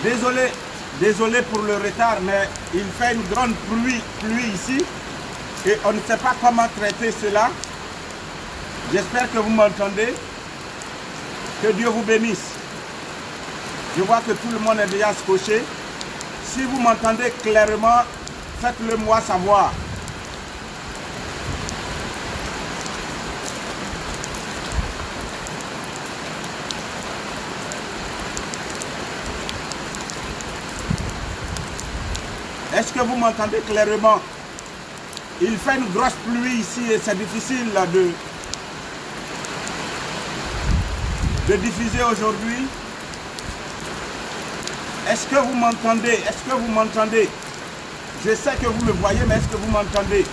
Désolé pour le retard, mais il fait une grande pluie ici et on ne sait pas comment traiter cela. J'espère que vous m'entendez. Que Dieu vous bénisse. Je vois que tout le monde est déjà scotché. Si vous m'entendez clairement, faites-le moi savoir. Est-ce que vous m'entendez clairement? Il fait une grosse pluie ici et c'est difficile de diffuser aujourd'hui. Est-ce que vous m'entendez? Est-ce que vous m'entendez? Je sais que vous me voyez, mais est-ce que vous m'entendez?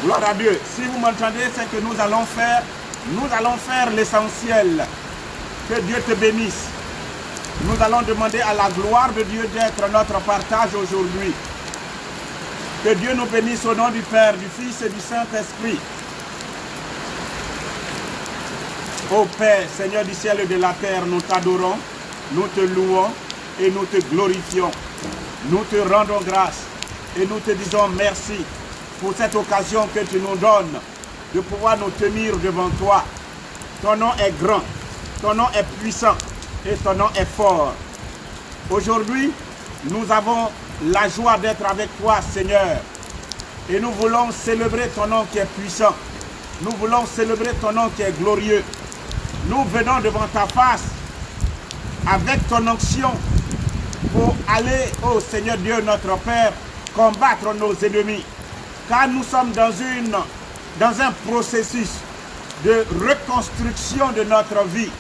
Gloire à Dieu. Si vous m'entendez, c'est que nous allons faire l'essentiel. Que Dieu te bénisse. Nous allons demander à la gloire de Dieu d'être notre partage aujourd'hui. Que Dieu nous bénisse au nom du Père, du Fils et du Saint-Esprit. Ô Père, Seigneur du ciel et de la terre, nous t'adorons, nous te louons et nous te glorifions. Nous te rendons grâce et nous te disons merci pour cette occasion que tu nous donnes de pouvoir nous tenir devant toi. Ton nom est grand, ton nom est puissant et ton nom est fort. Aujourd'hui, nous avons la joie d'être avec toi, Seigneur. Et nous voulons célébrer ton nom qui est puissant. Nous voulons célébrer ton nom qui est glorieux. Nous venons devant ta face avec ton onction pour aller, ô Seigneur Dieu, notre Père, combattre nos ennemis. Car nous sommes dans un processus de reconstruction de notre vie.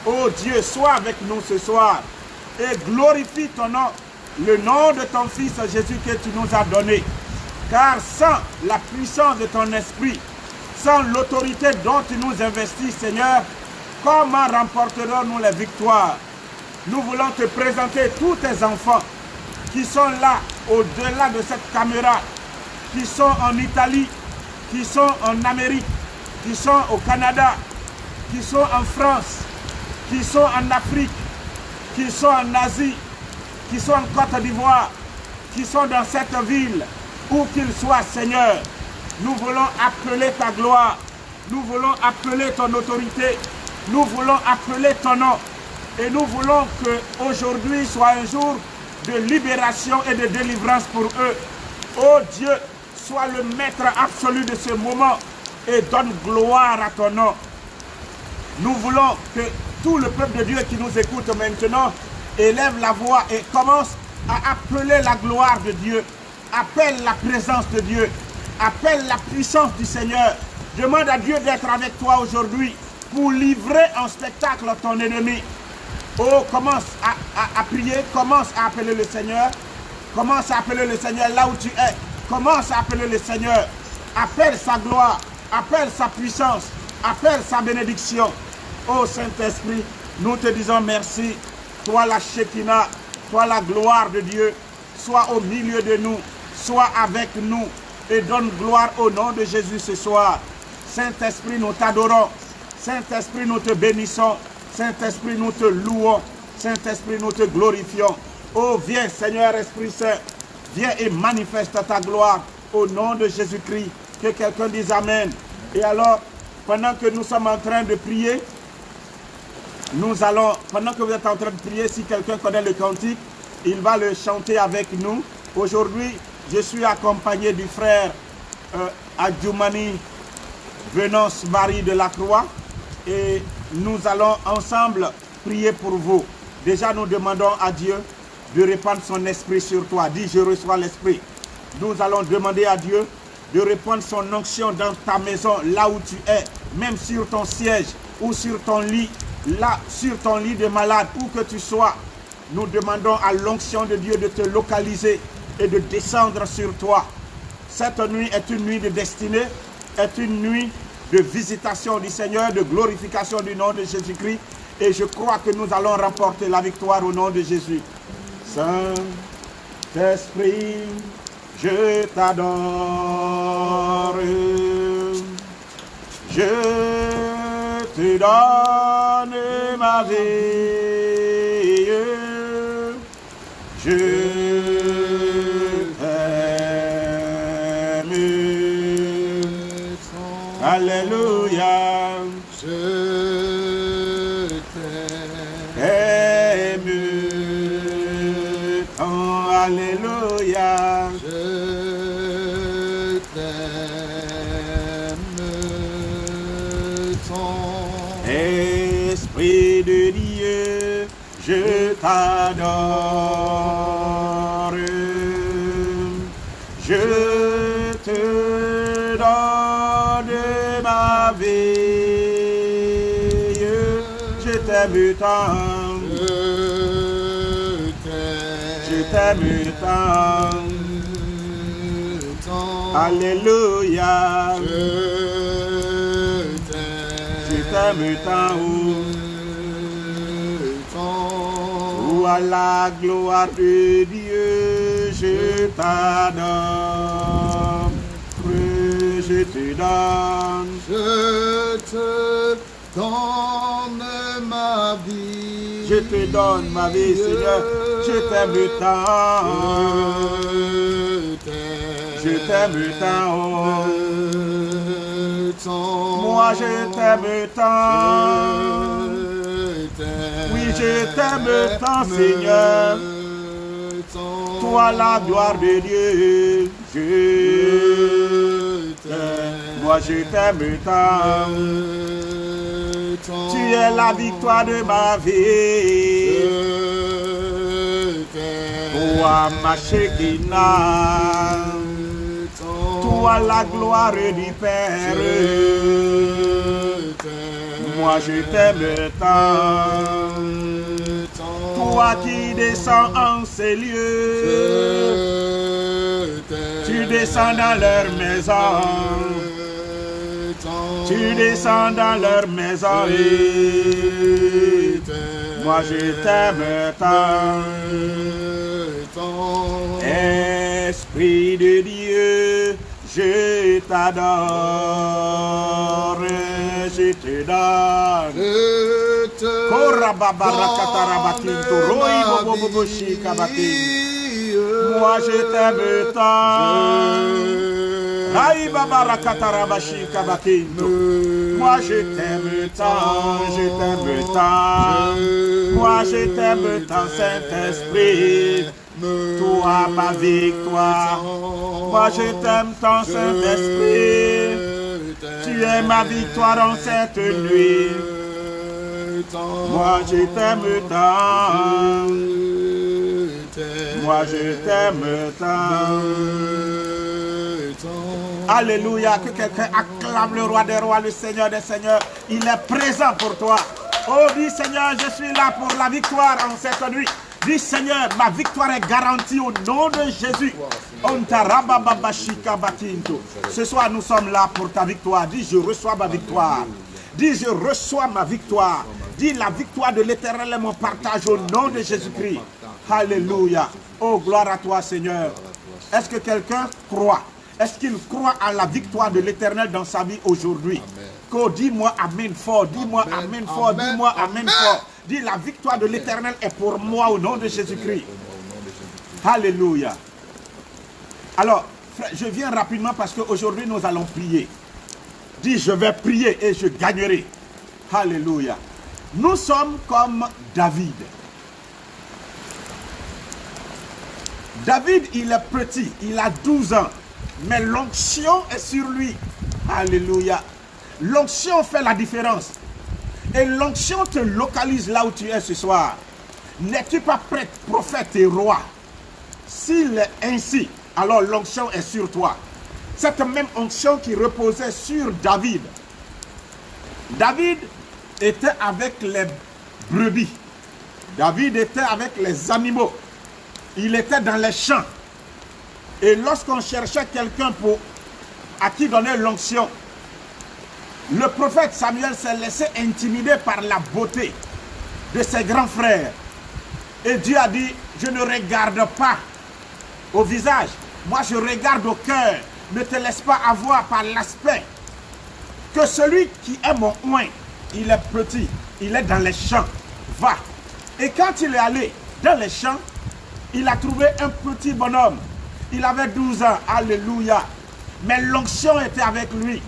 Ô Dieu, sois avec nous ce soir et glorifie ton nom, le nom de ton Fils Jésus que tu nous as donné. Car sans la puissance de ton esprit, sans l'autorité dont tu nous investis, Seigneur, comment remporterons-nous les victoires? Nous voulons te présenter tous tes enfants qui sont là, au-delà de cette caméra, qui sont en Italie, qui sont en Amérique, qui sont au Canada, qui sont en France, qui sont en Afrique, qui sont en Asie, qui sont en Côte d'Ivoire, qui sont dans cette ville, où qu'ils soient, Seigneur. Nous voulons appeler ta gloire, nous voulons appeler ton autorité, nous voulons appeler ton nom. Et nous voulons qu'aujourd'hui soit un jour de libération et de délivrance pour eux. Oh Dieu, sois le maître absolu de ce moment et donne gloire à ton nom. Nous voulons que tout le peuple de Dieu qui nous écoute maintenant élève la voix et commence à appeler la gloire de Dieu. Appelle la présence de Dieu. Appelle la puissance du Seigneur. Demande à Dieu d'être avec toi aujourd'hui pour livrer en spectacle ton ennemi. Oh, commence à prier, commence à appeler le Seigneur. Commence à appeler le Seigneur là où tu es. Commence à appeler le Seigneur. Appelle sa gloire, appelle sa puissance, appelle sa bénédiction. Oh Saint-Esprit, nous te disons merci. Toi la Shekinah, toi la gloire de Dieu, sois au milieu de nous, sois avec nous et donne gloire au nom de Jésus ce soir. Saint-Esprit, nous t'adorons. Saint-Esprit, nous te bénissons. Saint-Esprit, nous te louons. Saint-Esprit, nous te glorifions. Oh, viens, Seigneur Esprit Saint. Viens et manifeste ta gloire au nom de Jésus-Christ. Que quelqu'un dise Amen. Et alors, pendant que nous sommes en train de prier, pendant que vous êtes en train de prier, si quelqu'un connaît le cantique, il va le chanter avec nous. Aujourd'hui, je suis accompagné du frère Adjoumani Venance Marie de la Croix et nous allons ensemble prier pour vous. Déjà, nous demandons à Dieu de répandre son esprit sur toi. Dis, je reçois l'esprit. Nous allons demander à Dieu de répandre son onction dans ta maison, là où tu es, même sur ton siège ou sur ton lit, là, sur ton lit de malade, où que tu sois. Nous demandons à l'onction de Dieu de te localiser et de descendre sur toi. Cette nuit est une nuit de destinée, est une nuit de visitation du Seigneur, de glorification du nom de Jésus-Christ. Et je crois que nous allons remporter la victoire au nom de Jésus. Saint-Esprit, je t'adore. Je te donne ma vie. Je t'aime. Alléluia. Je t'aime. Oh, alléluia. Je t'aime tant. Esprit de Dieu, je t'adore. Je te donne ma vie. Je t'aime tant. Je t'aime tant. Alléluia. Je t'aime tant. Oh, à la gloire de Dieu, je t'adore. Je te donne. Je te donne ma vie. Je te donne ma vie, Seigneur. Je t'aime tant. Je t'aime tant. Moi, je t'aime tant. Oui, je t'aime tant, Seigneur. Toi, la gloire de Dieu. Je t'aime. Moi, je t'aime tant. Tu es la victoire de ma vie. Toi, ma Shekinah. Toi, la gloire du Père. Moi, je t'aime tant. Toi qui descends en ces lieux. Tu descends dans leur maison. Tu descends dans leur maison. Moi, je t'aime tant. Esprit de Dieu, je t'adore, je te donne. Moi, je t'aime tant. Moi, je t'aime tant, je t'aime tant. Moi, je t'aime tant, Saint-Esprit. Toi, ma victoire. Moi, je t'aime tant, Saint-Esprit. Tu es ma victoire en cette nuit. Moi, je t'aime tant. Moi, je t'aime tant. Alléluia. Que quelqu'un acclame le roi des rois, le Seigneur des seigneurs. Il est présent pour toi. Oh, dis Seigneur, je suis là pour la victoire en cette nuit. Dis Seigneur, ma victoire est garantie au nom de Jésus. Ce soir, nous sommes là pour ta victoire. Dis, je reçois ma victoire. Dis, je reçois ma victoire. Dis, la victoire de l'Éternel est mon partage au nom de Jésus-Christ. Alléluia. Oh, gloire à toi, Seigneur. Est-ce que quelqu'un croit? Est-ce qu'il croit à la victoire de l'Éternel dans sa vie aujourd'hui? Dis-moi Amen fort. Dis-moi Amen fort. Dis-moi Amen fort. Dis, la victoire de l'Éternel est pour moi au nom de Jésus-Christ. Alléluia. Alors, je viens rapidement parce qu'aujourd'hui nous allons prier. Dis, je vais prier et je gagnerai. Alléluia. Nous sommes comme David. David, il est petit, il a 12 ans. Mais l'onction est sur lui. Alléluia. L'onction fait la différence. Et l'onction te localise là où tu es ce soir. N'es-tu pas prêtre, prophète et roi? S'il est ainsi, alors l'onction est sur toi. Cette même onction qui reposait sur David. David était avec les brebis. David était avec les animaux. Il était dans les champs. Et lorsqu'on cherchait quelqu'un à qui donner l'onction, le prophète Samuel s'est laissé intimider par la beauté de ses grands frères. Et Dieu a dit, je ne regarde pas au visage, Moi, je regarde au cœur. Ne te laisse pas avoir par l'aspect. Que celui qui est mon oint, il est petit, il est dans les champs. Va. Et quand il est allé dans les champs, il a trouvé un petit bonhomme. Il avait 12 ans. Alléluia. Mais l'onction était avec lui.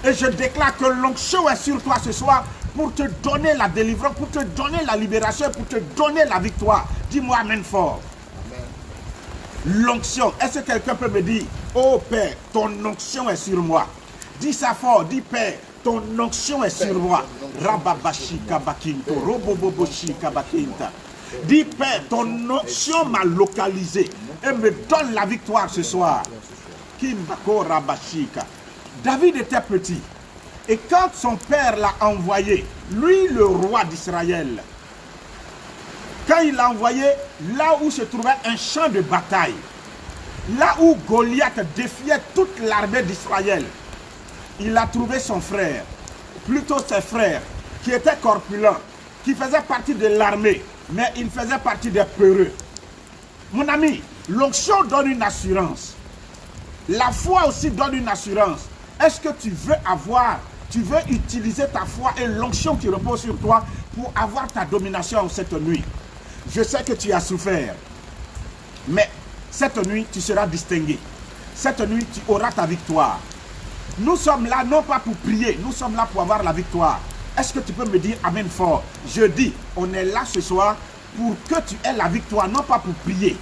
Et je déclare que l'onction est sur toi ce soir pour te donner la délivrance, pour te donner la libération, pour te donner la victoire. Dis-moi amen fort. L'onction. Est-ce que quelqu'un peut me dire, oh Père, ton onction est sur moi? Dis ça fort, dis Père, ton onction est sur moi. Rababashi kabakinto, roboboboshi kabakinta. Dis Père, ton onction m'a localisé et me donne la victoire ce soir. Kimbako rabashika. David était petit. Et quand son père l'a envoyé, lui le roi d'Israël, quand il l'a envoyé là où se trouvait un champ de bataille, là où Goliath défiait toute l'armée d'Israël, il a trouvé son frère, plutôt ses frères, qui étaient corpulents, qui faisaient partie de l'armée, mais il faisait partie des peureux. Mon ami, l'onction donne une assurance. La foi aussi donne une assurance. Est-ce que tu veux utiliser ta foi et l'onction qui repose sur toi pour avoir ta domination cette nuit? Je sais que tu as souffert, mais cette nuit, tu seras distingué. Cette nuit, tu auras ta victoire. Nous sommes là non pas pour prier, nous sommes là pour avoir la victoire. Est-ce que tu peux me dire amen fort? Je dis, on est là ce soir pour que tu aies la victoire, non pas pour prier.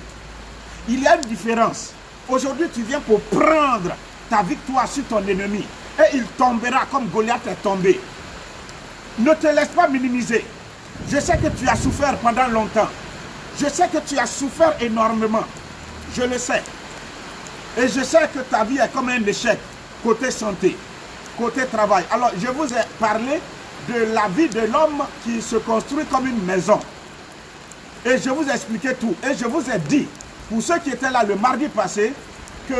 Il y a une différence. Aujourd'hui, tu viens pour prendre ta victoire sur ton ennemi. Et il tombera comme Goliath est tombé. Ne te laisse pas minimiser. Je sais que tu as souffert pendant longtemps. Je sais que tu as souffert énormément. Je le sais. Et je sais que ta vie est comme un échec. Côté santé, côté travail. Alors, je vous ai parlé de la vie de l'homme qui se construit comme une maison. Et je vous ai expliqué tout. Et je vous ai dit, pour ceux qui étaient là le mardi passé, que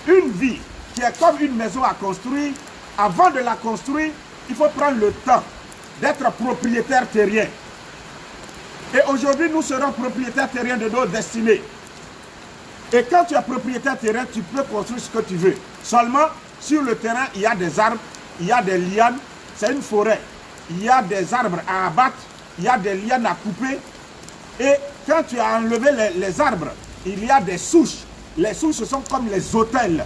une vie qui est comme une maison à construire, avant de la construire, il faut prendre le temps d'être propriétaire terrien. Et aujourd'hui, nous serons propriétaires terriens de nos destinées. Et quand tu es propriétaire terrien, tu peux construire ce que tu veux. Seulement, sur le terrain, il y a des arbres, il y a des lianes, c'est une forêt. Il y a des arbres à abattre, il y a des lianes à couper. Et quand tu as enlevé les arbres, il y a des souches. Les souches, ce sont comme les autels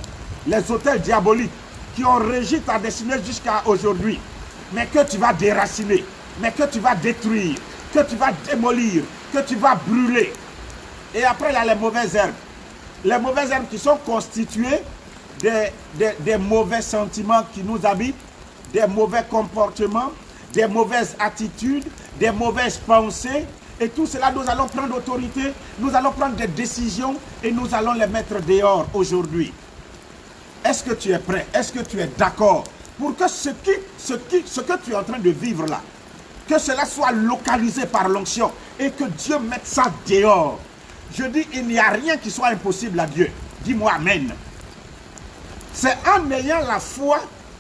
diaboliques qui ont régi ta destinée jusqu'à aujourd'hui. Mais que tu vas déraciner, mais que tu vas détruire, que tu vas démolir, que tu vas brûler. Et après, il y a les mauvaises herbes. Les mauvaises herbes qui sont constituées des mauvais sentiments qui nous habitent, des mauvais comportements, des mauvaises attitudes, des mauvaises pensées. Et tout cela, nous allons prendre autorité, nous allons prendre des décisions et nous allons les mettre dehors aujourd'hui. Est-ce que tu es prêt? Est-ce que tu es d'accord pour que ce que tu es en train de vivre là, que cela soit localisé par l'onction et que Dieu mette ça dehors? Je dis, il n'y a rien qui soit impossible à Dieu. Dis-moi amen. C'est en ayant la foi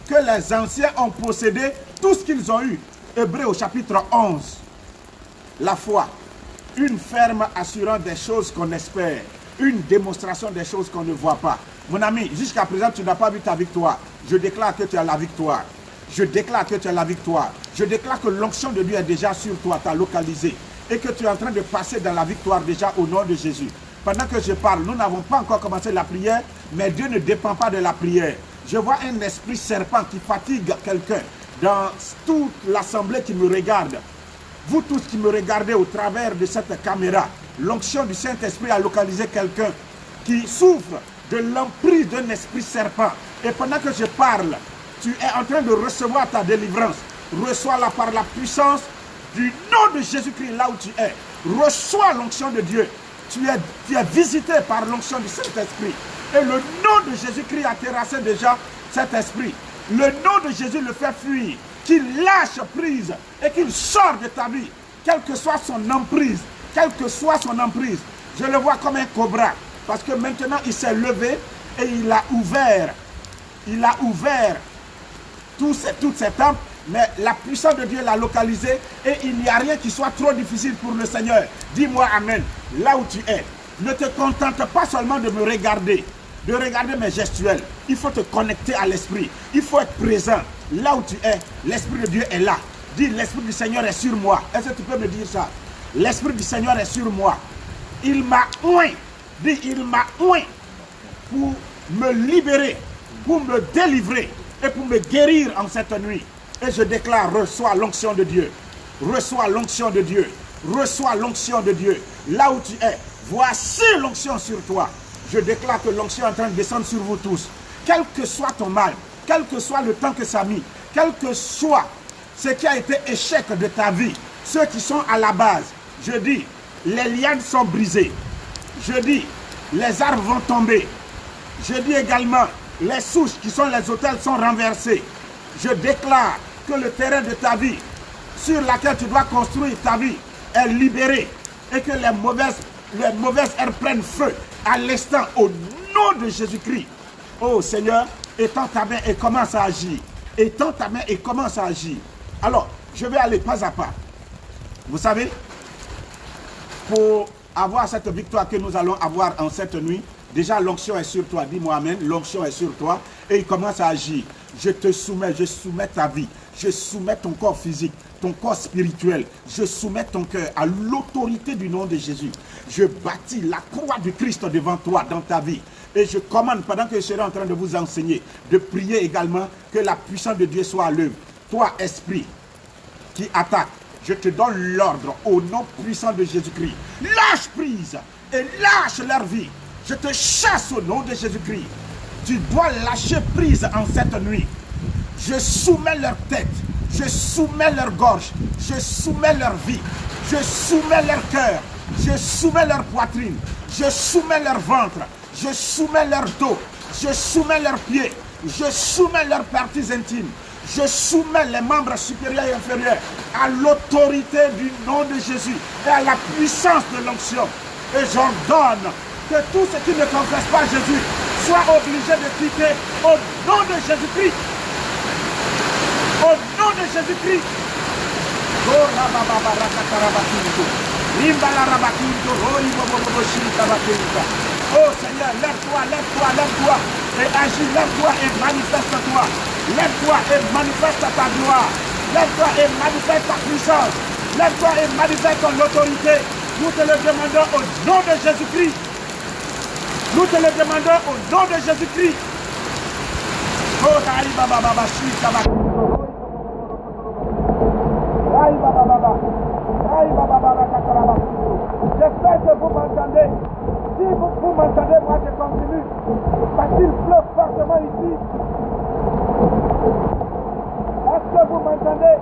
que les anciens ont possédé tout ce qu'ils ont eu. Hébreux au chapitre 11. La foi, une ferme assurance des choses qu'on espère, une démonstration des choses qu'on ne voit pas. Mon ami, jusqu'à présent, tu n'as pas vu ta victoire. Je déclare que tu as la victoire. Je déclare que tu as la victoire. Je déclare que l'onction de Dieu est déjà sur toi, t'a localisé. Et que tu es en train de passer dans la victoire déjà au nom de Jésus. Pendant que je parle, nous n'avons pas encore commencé la prière, mais Dieu ne dépend pas de la prière. Je vois un esprit serpent qui fatigue quelqu'un dans toute l'assemblée qui me regarde. Vous tous qui me regardez au travers de cette caméra, l'onction du Saint-Esprit a localisé quelqu'un qui souffre de l'emprise d'un esprit serpent. Et pendant que je parle, tu es en train de recevoir ta délivrance. Reçois-la par la puissance du nom de Jésus-Christ là où tu es. Reçois l'onction de Dieu. Tu es visité par l'onction du Saint-Esprit. Et le nom de Jésus-Christ a terrassé déjà cet esprit. Le nom de Jésus le fait fuir. Qu'il lâche prise et qu'il sort de ta vie. Quelle que soit son emprise. Quelle que soit son emprise. Je le vois comme un cobra. Parce que maintenant il s'est levé et il a ouvert. Il a ouvert toutes ces temples. Mais la puissance de Dieu l'a localisé et il n'y a rien qui soit trop difficile pour le Seigneur. Dis-moi amen. Là où tu es, Ne te contente pas seulement de me regarder, de regarder mes gestuels. Il faut te connecter à l'esprit. Il faut être présent. Là où tu es, l'esprit de Dieu est là. Dis, l'esprit du Seigneur est sur moi. Est-ce que tu peux me dire ça? L'esprit du Seigneur est sur moi. Il m'a oint. Dis, il m'a oint pour me libérer, pour me délivrer et pour me guérir en cette nuit. Et je déclare, reçois l'onction de Dieu. Reçois l'onction de Dieu. Reçois l'onction de Dieu. Là où tu es, voici l'onction sur toi. Je déclare que l'onction est en train de descendre sur vous tous. Quel que soit ton mal, quel que soit le temps que ça a mis, quel que soit ce qui a été échec de ta vie, ceux qui sont à la base, je dis, les lianes sont brisées. Je dis, les arbres vont tomber. Je dis également, les souches qui sont les autels sont renversées. Je déclare que le terrain de ta vie, sur laquelle tu dois construire ta vie, est libéré et que les mauvaises herbes prennent feu à l'instant au nom de Jésus-Christ. Oh Seigneur, étends ta main et commence à agir. Étends ta main et commence à agir. Alors, je vais aller pas à pas. Vous savez, pour avoir cette victoire que nous allons avoir en cette nuit, déjà l'onction est sur toi. Dis-moi amen, l'onction est sur toi et il commence à agir. Je te soumets, je soumets ta vie. Je soumets ton corps physique, ton corps spirituel. Je soumets ton cœur à l'autorité du nom de Jésus. Je bâtis la croix du Christ devant toi dans ta vie. Et je commande, pendant que je serai en train de vous enseigner, de prier également que la puissance de Dieu soit à l'œuvre. Toi, esprit qui attaque, je te donne l'ordre au nom puissant de Jésus-Christ. Lâche prise et lâche leur vie. Je te chasse au nom de Jésus-Christ. Tu dois lâcher prise en cette nuit. Je soumets leur tête, je soumets leur gorge, je soumets leur vie, je soumets leur cœur, je soumets leur poitrine, je soumets leur ventre, je soumets leur dos, je soumets leurs pieds, je soumets leurs parties intimes, je soumets les membres supérieurs et inférieurs à l'autorité du nom de Jésus et à la puissance de l'onction. Et j'ordonne que tous ceux qui ne confessent pas Jésus soient obligés de quitter au nom de Jésus-Christ. Au nom de Jésus-Christ. Oh Seigneur, lève-toi, lève-toi, lève-toi et agis, lève-toi et manifeste-toi. Lève-toi et manifeste ta gloire. Lève-toi et manifeste ta puissance. Lève-toi et manifeste ton autorité. Nous te le demandons au nom de Jésus-Christ. Nous te le demandons au nom de Jésus-Christ. Oh, j'espère que vous m'entendez. Si vous m'entendez, moi je continue. Parce qu'il pleut fortement ici. Est-ce que vous m'entendez?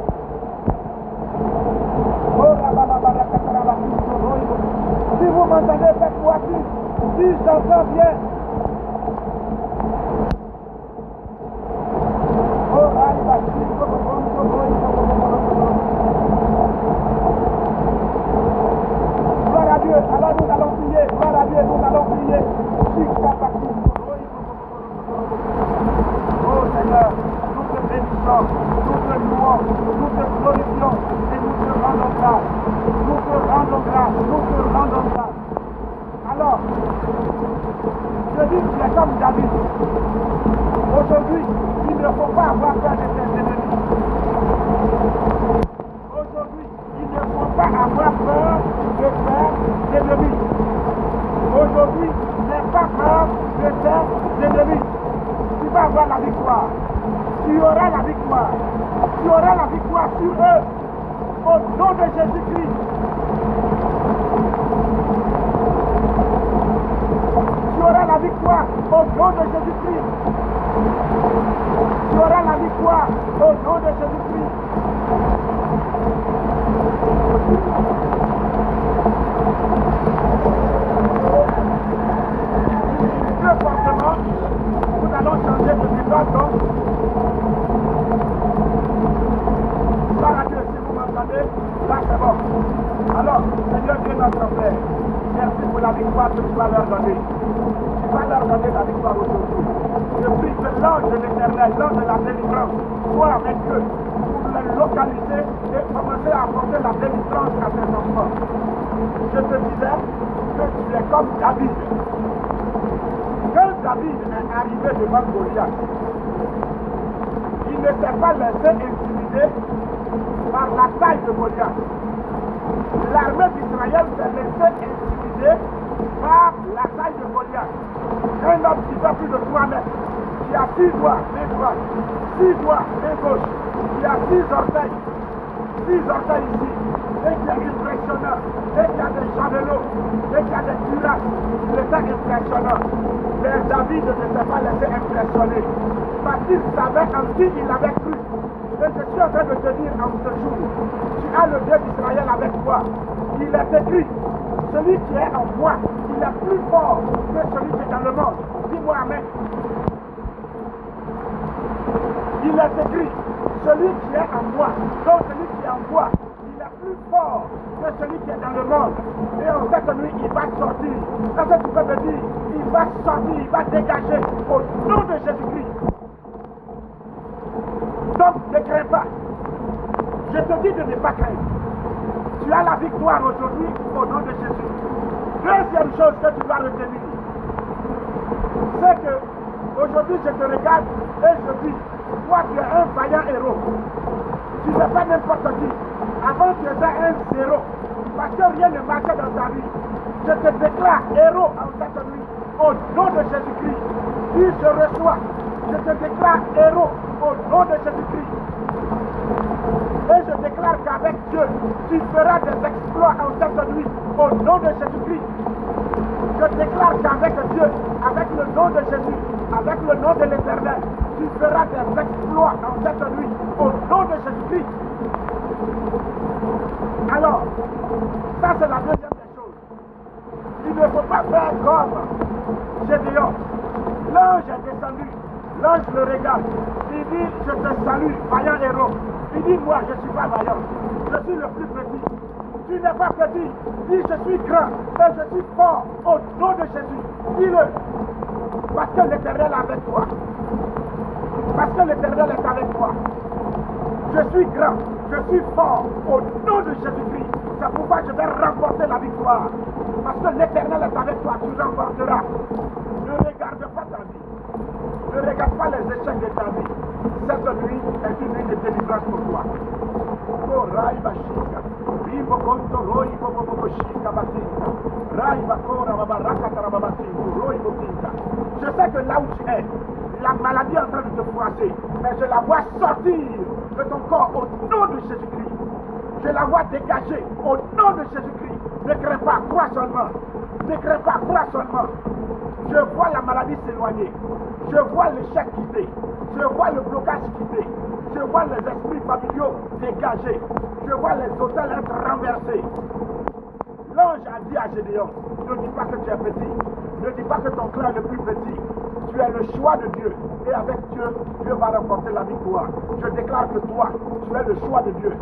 Si vous m'entendez, faites-moi signe. Si j'entends bien. Gloire à Dieu, alors nous allons prier. Gloire à Dieu, nous allons prier. Oh Seigneur, nous te bénissons, nous te louons, nous te glorifions et nous te rendons grâce. Nous te rendons grâce, nous te rendons grâce. Alors, je dis que c'est comme David. Aujourd'hui, il ne faut pas avoir peur de ses ennemis. Aujourd'hui, il ne faut pas avoir peur de ses ennemis. Aujourd'hui, n'aie pas peur de tes ennemis. Tu vas avoir la victoire. Tu auras la victoire. Tu auras la victoire sur eux. Au nom de Jésus-Christ. Tu auras la victoire au nom de Jésus-Christ. Tu auras la victoire au nom de Jésus-Christ. Très fortement, nous allons changer de méthode donc. Gloire à Dieu, si vous m'entendez, là c'est bon. Alors, Seigneur Dieu notre Père, merci pour la victoire que tu vas leur donner. Tu vas leur donner la victoire aujourd'hui. Je prie que l'ange de l'Éternel, l'ange de la délivrance, soit avec eux pour les localiser et commencer à apporter la délivrance à tes enfants. Je te disais, que tu es comme David. Quand David est arrivé devant Goliath, il ne s'est pas laissé intimider par la taille de Goliath. L'armée d'Israël s'est laissée intimider par la taille de Goliath. Un homme qui fait plus de 3 mètres, qui a 6 doigts, main droite, 6 doigts, main gauche, qui a 6 orteils ici, et qui est impressionnant, et qui a des javelots, et qui a des cuirasses, il était impressionnant. Mais David ne s'est pas laissé impressionner, parce qu'il savait en qui il avait cru. Et je suis en train de te dire en ce jour, tu as le Dieu d'Israël avec toi. Il est écrit, celui qui est en moi, il est plus fort que celui qui est dans le monde. Dis-moi amen. Il est écrit, celui qui est en moi, donc celui qui est en moi, il est plus fort que celui qui est dans le monde. Et en cette nuit, il va sortir. Est-ce que tu peux me dire, il va sortir, il va dégager au nom de Jésus-Christ. Donc, ne crains pas. Je te dis de ne pas craindre. Tu as la victoire aujourd'hui au nom de Jésus. Deuxième chose que tu dois retenir, c'est que aujourd'hui je te regarde et je dis, toi tu es un vaillant héros. Tu n'es pas n'importe qui. Avant tu étais un zéro, parce que rien ne marchait dans ta vie. Je te déclare héros en cette nuit, au nom de Jésus-Christ. Si je reçois, je te déclare héros au nom de Jésus-Christ. Et je déclare qu'avec Dieu, tu feras des exploits en cette nuit, au nom de Jésus-Christ. Je déclare qu'avec Dieu, avec le nom de Jésus, avec le nom de l'Éternel, tu feras des exploits en cette nuit, au nom de Jésus-Christ. Alors, ça c'est la deuxième des choses. Il ne faut pas faire comme Gédéon. L'ange est descendu, l'ange le regarde. Il dit, je te salue, vaillant héros. Il dit, moi je ne suis pas vaillant, je suis le plus petit. Tu n'es pas petit, dis je suis grand et je suis fort au nom de Jésus. Dis-le, parce que l'Éternel est avec toi. Parce que l'Éternel est avec toi. Je suis grand, je suis fort au nom de Jésus-Christ. C'est pourquoi je vais remporter la victoire. Parce que l'Éternel est avec toi, tu remporteras. Ne regarde pas ta vie. Ne regarde pas les échecs de ta vie. Cette nuit est une nuit de délivrance pour toi. Je sais que là où tu es, la maladie est en train de te froisser, mais je la vois sortir de ton corps au nom de Jésus-Christ. Je la vois dégager au nom de Jésus-Christ. Ne crains pas, crois seulement. Ne crains pas, crois seulement. Je vois la maladie s'éloigner. Je vois l'échec quitter. Je vois le blocage quitter. Je vois les esprits familiaux dégagés. Je vois les hôtels être renversés. L'ange a dit à Gédéon, ne dis pas que tu es petit. Ne dis pas que ton clan est le plus petit. Tu es le choix de Dieu. Et avec Dieu, Dieu va remporter la victoire. Je déclare que toi, tu es le choix de Dieu.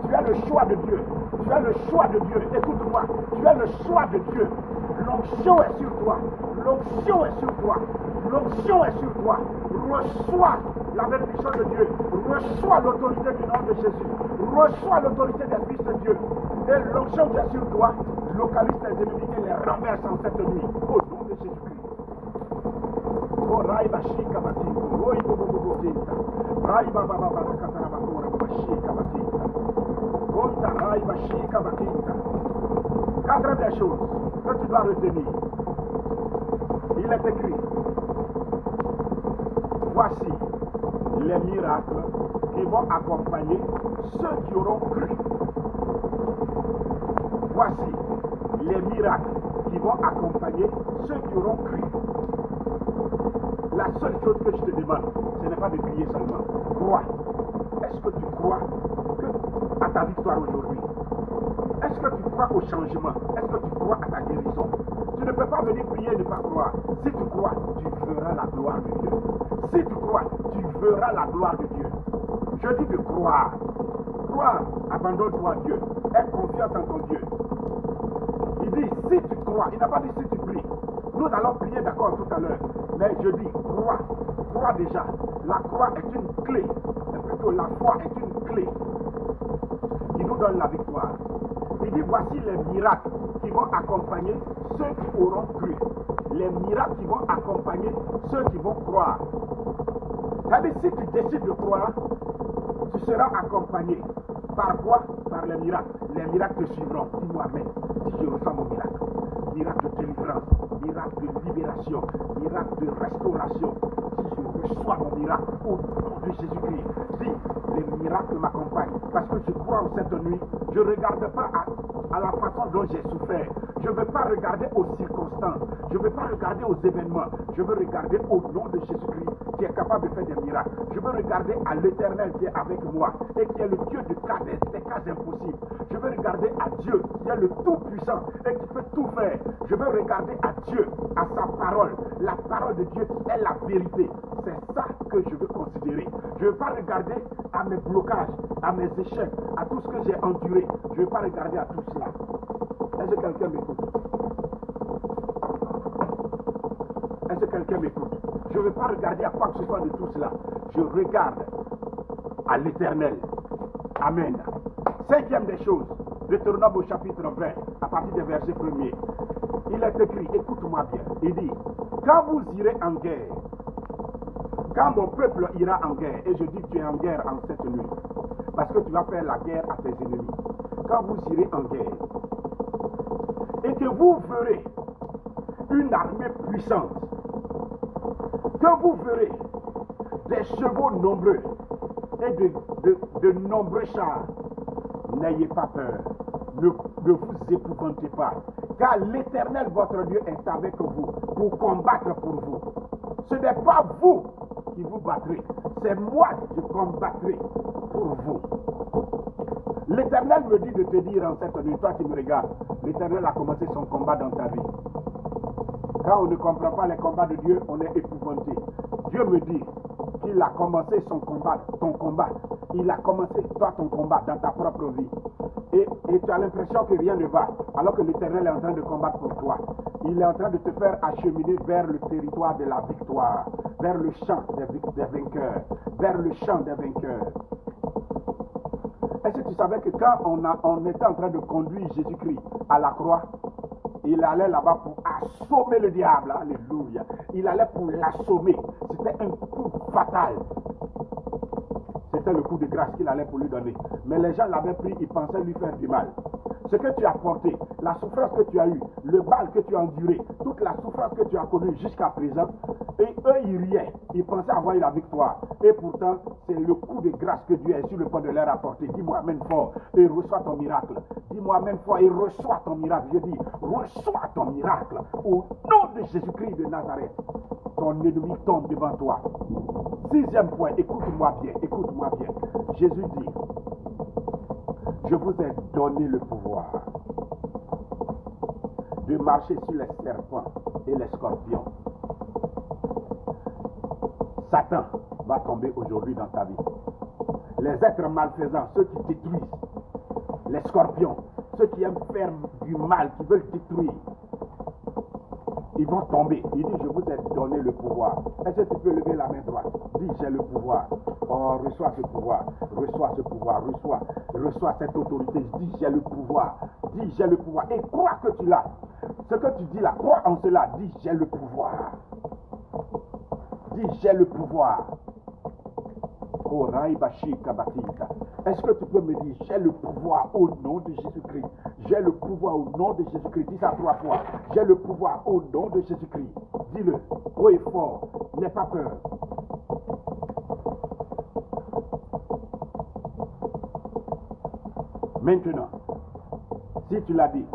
Tu es le choix de Dieu. Tu es le choix de Dieu. Écoute-moi. Tu es le choix de Dieu. L'onction est sur toi. L'onction est sur toi. L'onction est sur toi. Reçois la bénédiction de Dieu. Reçois l'autorité du nom de Jésus. Reçois l'autorité des fils de Dieu. Et l'onction qui est sur toi localise tes ennemis et les renverse en cette nuit. Au nom de Jésus-Christ. Oh, Raiba Shika Batinta. Roi Bobo Tinta. Raiba Baba Katarabakura Bashika Batinta. Gonta Raiba Shika Batinta. Quatre des choses que tu dois retenir. Il est écrit. Voici les miracles qui vont accompagner ceux qui auront cru. Voici les miracles qui vont accompagner ceux qui auront cru. La seule chose que je te demande, ce n'est pas de prier seulement. Crois. Est-ce que tu crois à ta victoire aujourd'hui? Est-ce que tu crois au changement? Est-ce que tu crois à ta guérison? Tu ne peux pas venir prier et ne pas croire. Si tu crois, tu verras la gloire de Dieu. Si tu crois, tu verras la gloire de Dieu. Je dis de croire. Croire, abandonne-toi à Dieu. Aie confiance en ton Dieu. Il dit, si tu crois, il n'a pas dit si tu pries. Nous allons prier d'accord tout à l'heure. Mais je dis, crois. Crois déjà. La croix est une clé. Plutôt, la foi est une clé qui nous donne la victoire. Il dit, voici les miracles qui vont accompagner ceux qui auront cru. Les miracles qui vont accompagner ceux qui vont croire. C'est-à-dire, si tu décides de croire, tu seras accompagné. Par quoi? Par les miracles. Les miracles te suivront. Dis-moi Amen. Si je reçois mon miracle. Miracle de délivrance, miracle de libération, miracle de restauration. Si je reçois mon miracle au nom de Jésus-Christ, dis, les miracles m'accompagnent. Parce que je crois en cette nuit, je ne regarde pas à la façon dont j'ai souffert. Je ne veux pas regarder aux circonstances. Je ne veux pas regarder aux événements. Je veux regarder au nom de Jésus-Christ qui est capable de faire des miracles. Je veux regarder à l'Éternel qui est avec moi et qui est le Dieu des cas impossibles. Je veux regarder à Dieu qui est le Tout-Puissant et qui peut tout faire. Je veux regarder à Dieu, à sa parole, la parole de Dieu qui est la vérité. C'est ça que je veux considérer. Je ne veux pas regarder à mes blocages, à mes échecs, à tout ce que j'ai enduré. Je ne veux pas regarder à tout cela. Est-ce que quelqu'un m'écoute? Est-ce que quelqu'un m'écoute? Je ne veux pas regarder à quoi que ce soit de tout cela. Je regarde à l'Éternel. Amen. Cinquième des choses, Deutéronome au chapitre 20, à partir des versets 1er. Il est écrit, écoute-moi bien, il dit, quand vous irez en guerre, quand mon peuple ira en guerre, et je dis que tu es en guerre en cette nuit, parce que tu vas faire la guerre à tes ennemis, quand vous irez en guerre, et que vous verrez une armée puissante, que vous verrez des chevaux nombreux et de nombreux chars, n'ayez pas peur, ne vous épouvantez pas, car l'Éternel votre Dieu est avec vous pour combattre pour vous. Ce n'est pas vous qui vous battrez, c'est moi qui combattrai pour vous. L'Éternel me dit de te dire en cette nuit, toi qui me regardes, l'Éternel a commencé son combat dans ta vie. Quand on ne comprend pas les combats de Dieu, on est épouvanté. Dieu me dit qu'il a commencé son combat, ton combat. Il a commencé, toi, ton combat dans ta propre vie. Et tu as l'impression que rien ne va, alors que l'Éternel est en train de combattre pour toi. Il est en train de te faire acheminer vers le territoire de la victoire, vers le champ des vainqueurs, vers le champ des vainqueurs. Est-ce que tu savais que quand on était en train de conduire Jésus-Christ à la croix, il allait là-bas pour assommer le diable, alléluia. Il allait pour l'assommer. C'était un coup fatal. C'était le coup de grâce qu'il allait pour lui donner. Mais les gens l'avaient pris, ils pensaient lui faire du mal. Ce que tu as porté, la souffrance que tu as eue, le mal que tu as enduré, toute la souffrance que tu as connue jusqu'à présent, et eux ils riaient, ils pensaient avoir eu la victoire. Et pourtant, c'est le coup de grâce que Dieu est sur le point de leur apporter. Dis-moi amen fort et reçois ton miracle. Dis-moi amen fort et reçois ton miracle. Je dis, reçois ton miracle au nom de Jésus-Christ de Nazareth. Ton ennemi tombe devant toi. Sixième point, écoute-moi bien, écoute-moi bien. Jésus dit, je vous ai donné le pouvoir de marcher sur les serpents et les scorpions. Satan va tomber aujourd'hui dans ta vie. Les êtres malfaisants, ceux qui détruisent, les scorpions, ceux qui aiment faire du mal, qui veulent détruire, ils vont tomber. Il dit, je vous ai donné le pouvoir. Est-ce que tu peux lever la main droite? Dis, j'ai le pouvoir. Oh, reçois ce pouvoir. Reçois ce pouvoir. Reçois cette autorité. Dis, j'ai le pouvoir. Dis, j'ai le pouvoir. Et crois que tu l'as. Ce que tu dis là, crois en cela. Dis, j'ai le pouvoir. Dis, j'ai le pouvoir. Est-ce que tu peux me dire, j'ai le pouvoir au nom de Jésus-Christ? J'ai le pouvoir au nom de Jésus-Christ. Dis ça 3 fois. J'ai le pouvoir au nom de Jésus-Christ. Dis-le haut et fort. N'aie pas peur. Maintenant, si tu l'as dit,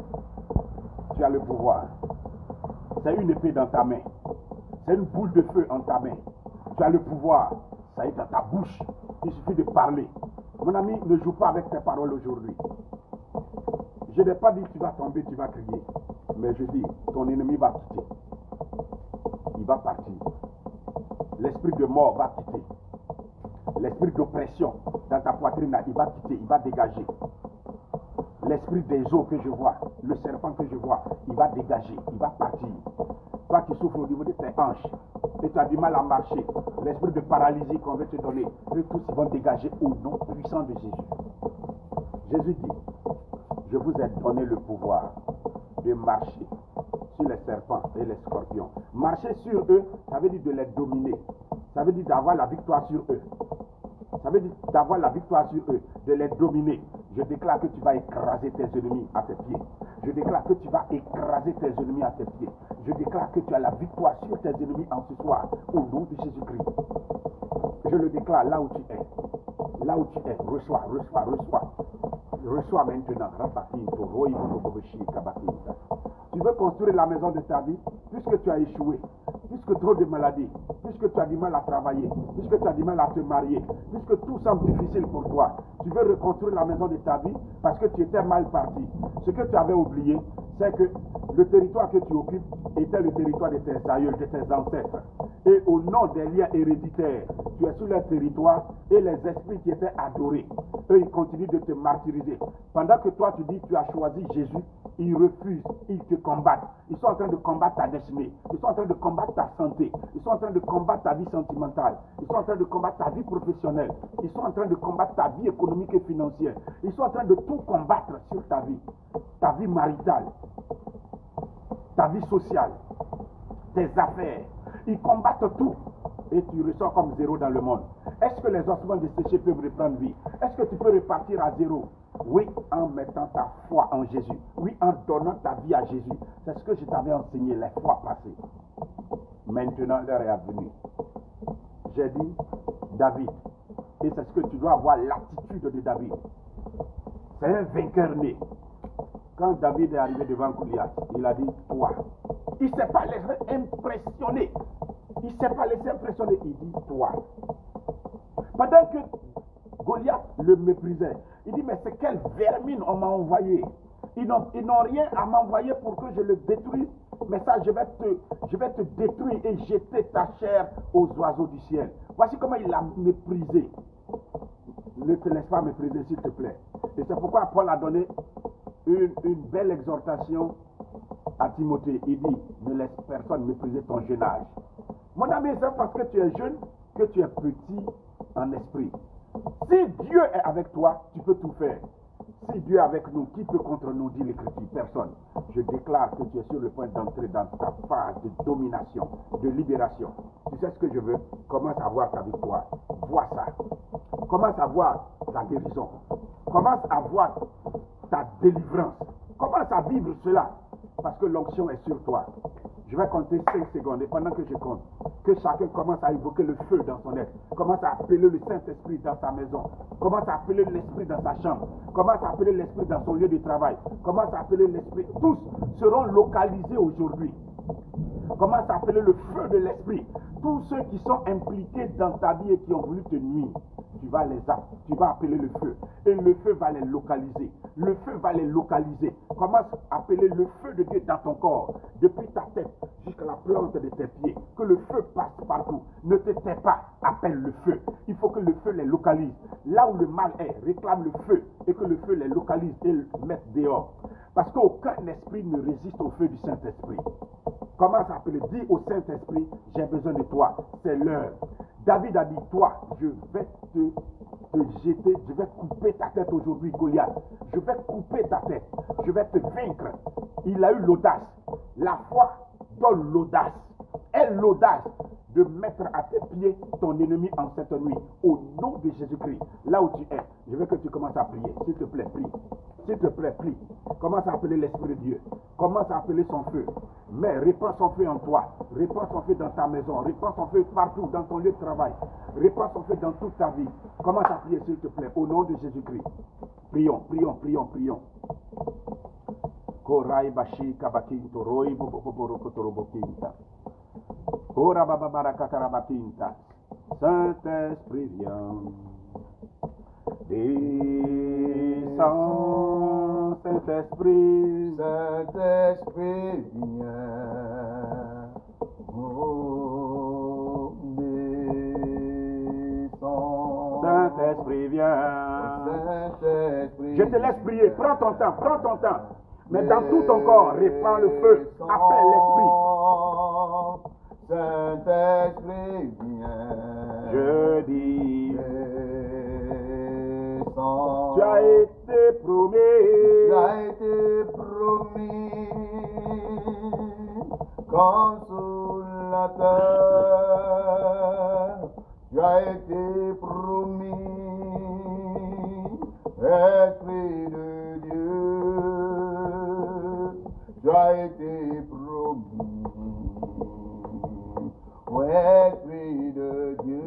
tu as le pouvoir. C'est une épée dans ta main. C'est une boule de feu en ta main. Tu as le pouvoir. Ça est dans ta bouche. Il suffit de parler. Mon ami, ne joue pas avec tes paroles aujourd'hui. Je n'ai pas dit que tu vas tomber, tu vas crier. Mais je dis, ton ennemi va quitter. Il va partir. L'esprit de mort va quitter. L'esprit d'oppression dans ta poitrine, il va quitter, il va dégager. L'esprit des eaux que je vois, le serpent que je vois, il va dégager, il va partir. Toi qui souffres au niveau de tes hanches, et tu as du mal à marcher, l'esprit de paralysie qu'on veut te donner, eux tous ils vont dégager au nom puissant de Jésus. Jésus dit, je vous ai donné le pouvoir de marcher sur les serpents et les scorpions. Marcher sur eux, ça veut dire de les dominer. Ça veut dire d'avoir la victoire sur eux. Ça veut dire d'avoir la victoire sur eux, de les dominer. Je déclare que tu vas écraser tes ennemis à tes pieds. Je déclare que tu vas écraser tes ennemis à tes pieds. Je déclare que tu as la victoire sur tes ennemis en ce soir, au nom de Jésus-Christ. Je le déclare là où tu es. Là où tu es, reçois. Reçois maintenant. Tu veux construire la maison de ta vie, puisque tu as échoué, puisque trop de maladies, puisque tu as du mal à travailler, puisque tu as du mal à te marier, puisque tout semble difficile pour toi. Tu veux reconstruire la maison de ta vie parce que tu étais mal parti. Ce que tu avais oublié, c'est que le territoire que tu occupes était le territoire de tes aïeux, de tes ancêtres. Et au nom des liens héréditaires, tu es sur leur territoire et les esprits qui étaient adorés, eux, ils continuent de te martyriser. Pendant que toi, tu dis que tu as choisi Jésus, ils refusent, ils te combattent. Ils sont en train de combattre ta destinée. Ils sont en train de combattre ta santé. Ils sont en train de combattre ta vie sentimentale. Ils sont en train de combattre ta vie professionnelle. Ils sont en train de combattre ta vie économique et financière. Ils sont en train de tout combattre sur ta vie maritale, ta vie sociale, tes affaires. Ils combattent tout et tu ressors comme zéro dans le monde. Est-ce que les ossements desséchés peuvent reprendre vie? Est-ce que tu peux repartir à zéro? Oui, en mettant ta foi en Jésus. Oui, en donnant ta vie à Jésus. C'est ce que je t'avais enseigné les fois passées. Maintenant, l'heure est venue. J'ai dit David. Et c'est ce que tu dois avoir, l'attitude de David. C'est un vainqueur né. Quand David est arrivé devant Goliath, il a dit toi. Il ne s'est pas laissé impressionner. Il ne s'est pas laissé impressionner. Il dit toi. Pendant que Goliath le méprisait, il dit mais c'est quelle vermine on m'a envoyé. Ils n'ont rien à m'envoyer pour que je le détruise. Mais ça, je vais te détruire et jeter ta chair aux oiseaux du ciel. Voici comment il l'a méprisé. Ne te laisse pas mépriser, s'il te plaît. Et c'est pourquoi Paul a donné une belle exhortation à Timothée. Il dit, ne laisse personne mépriser ton jeune âge. Mon ami, c'est parce que tu es jeune que tu es petit en esprit. Si Dieu est avec toi, tu peux tout faire. Si Dieu est avec nous, qui peut contre nous, dit l'Écriture? Personne. Je déclare que tu es sur le point d'entrer dans ta phase de domination, de libération. Tu sais ce que je veux? Commence à voir ta victoire. Vois ça. Commence à voir ta guérison. Commence à voir ta délivrance. Commence à vivre cela. Parce que l'onction est sur toi. Je vais compter 5 secondes et pendant que je compte, que chacun commence à évoquer le feu dans son être. Commence à appeler le Saint-Esprit dans sa maison. Commence à appeler l'Esprit dans sa chambre. Commence à appeler l'Esprit dans son lieu de travail. Commence à appeler l'Esprit. Tous seront localisés aujourd'hui. Commence à appeler le feu de l'Esprit. Tous ceux qui sont impliqués dans ta vie et qui ont voulu te nuire, tu vas appeler le feu. Et le feu va les localiser. Le feu va les localiser. Commence à appeler le feu de Dieu dans ton corps. Depuis ta tête jusqu'à la plante de tes pieds. Que le feu passe partout. Ne te tais pas. Appelle le feu. Il faut que le feu les localise. Là où le mal est, réclame le feu. Et que le feu les localise et le mette dehors. Parce qu'aucun esprit ne résiste au feu du Saint-Esprit. Commence à appeler. Dis au Saint-Esprit, j'ai besoin de toi. C'est l'heure. David a dit, toi, je vais te jeter, je vais couper ta tête aujourd'hui, Goliath. Je vais couper ta tête. Je vais te vaincre. Il a eu l'audace. La foi donne l'audace. Aie l'audace de mettre à tes pieds ton ennemi en cette nuit. Au nom de Jésus-Christ. Là où tu es, je veux que tu commences à prier. S'il te plaît, prie. S'il te plaît, prie. Commence à appeler l'Esprit de Dieu. Commence à appeler son feu. Mais répands son feu en toi. Répands son feu dans ta maison. Répands son feu partout dans ton lieu de travail. Répands son feu dans toute ta vie. Commence à prier, s'il te plaît, au nom de Jésus-Christ. Prions, prions, prions, prions. Korai bashi kabakinto roi boborokotorobokinta. Kora bababarakatarabakinta. Saint-Esprit viens. Descends, Saint-Esprit. Saint-Esprit viens. Oh, descends. Saint-Esprit viens. Saint-Esprit. Je te laisse prier. Prends ton temps, prends ton temps. Mais dans tout ton corps, répands le feu. Appelle l'Esprit. Saint-Esprit viens. Je dis. Descends. Tu as été promis. Tu as été promis. consolateur, tu as été promis, Esprit de Dieu, tu as été promis, ô Esprit de Dieu,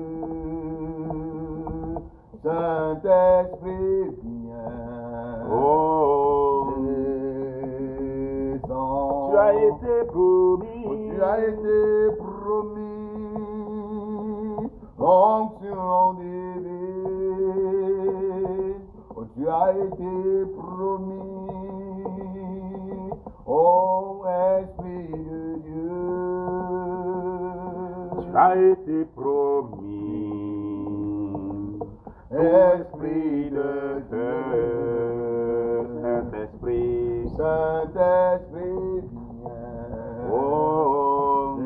Saint-Esprit viens. Oh, Descends. tu as été promis. Oh, tu as été promis, onction divine. Oh, tu as été promis, ô Esprit de Dieu. Tu as été promis. Esprit de Dieu, Saint-Esprit, Saint-Esprit viens. oh,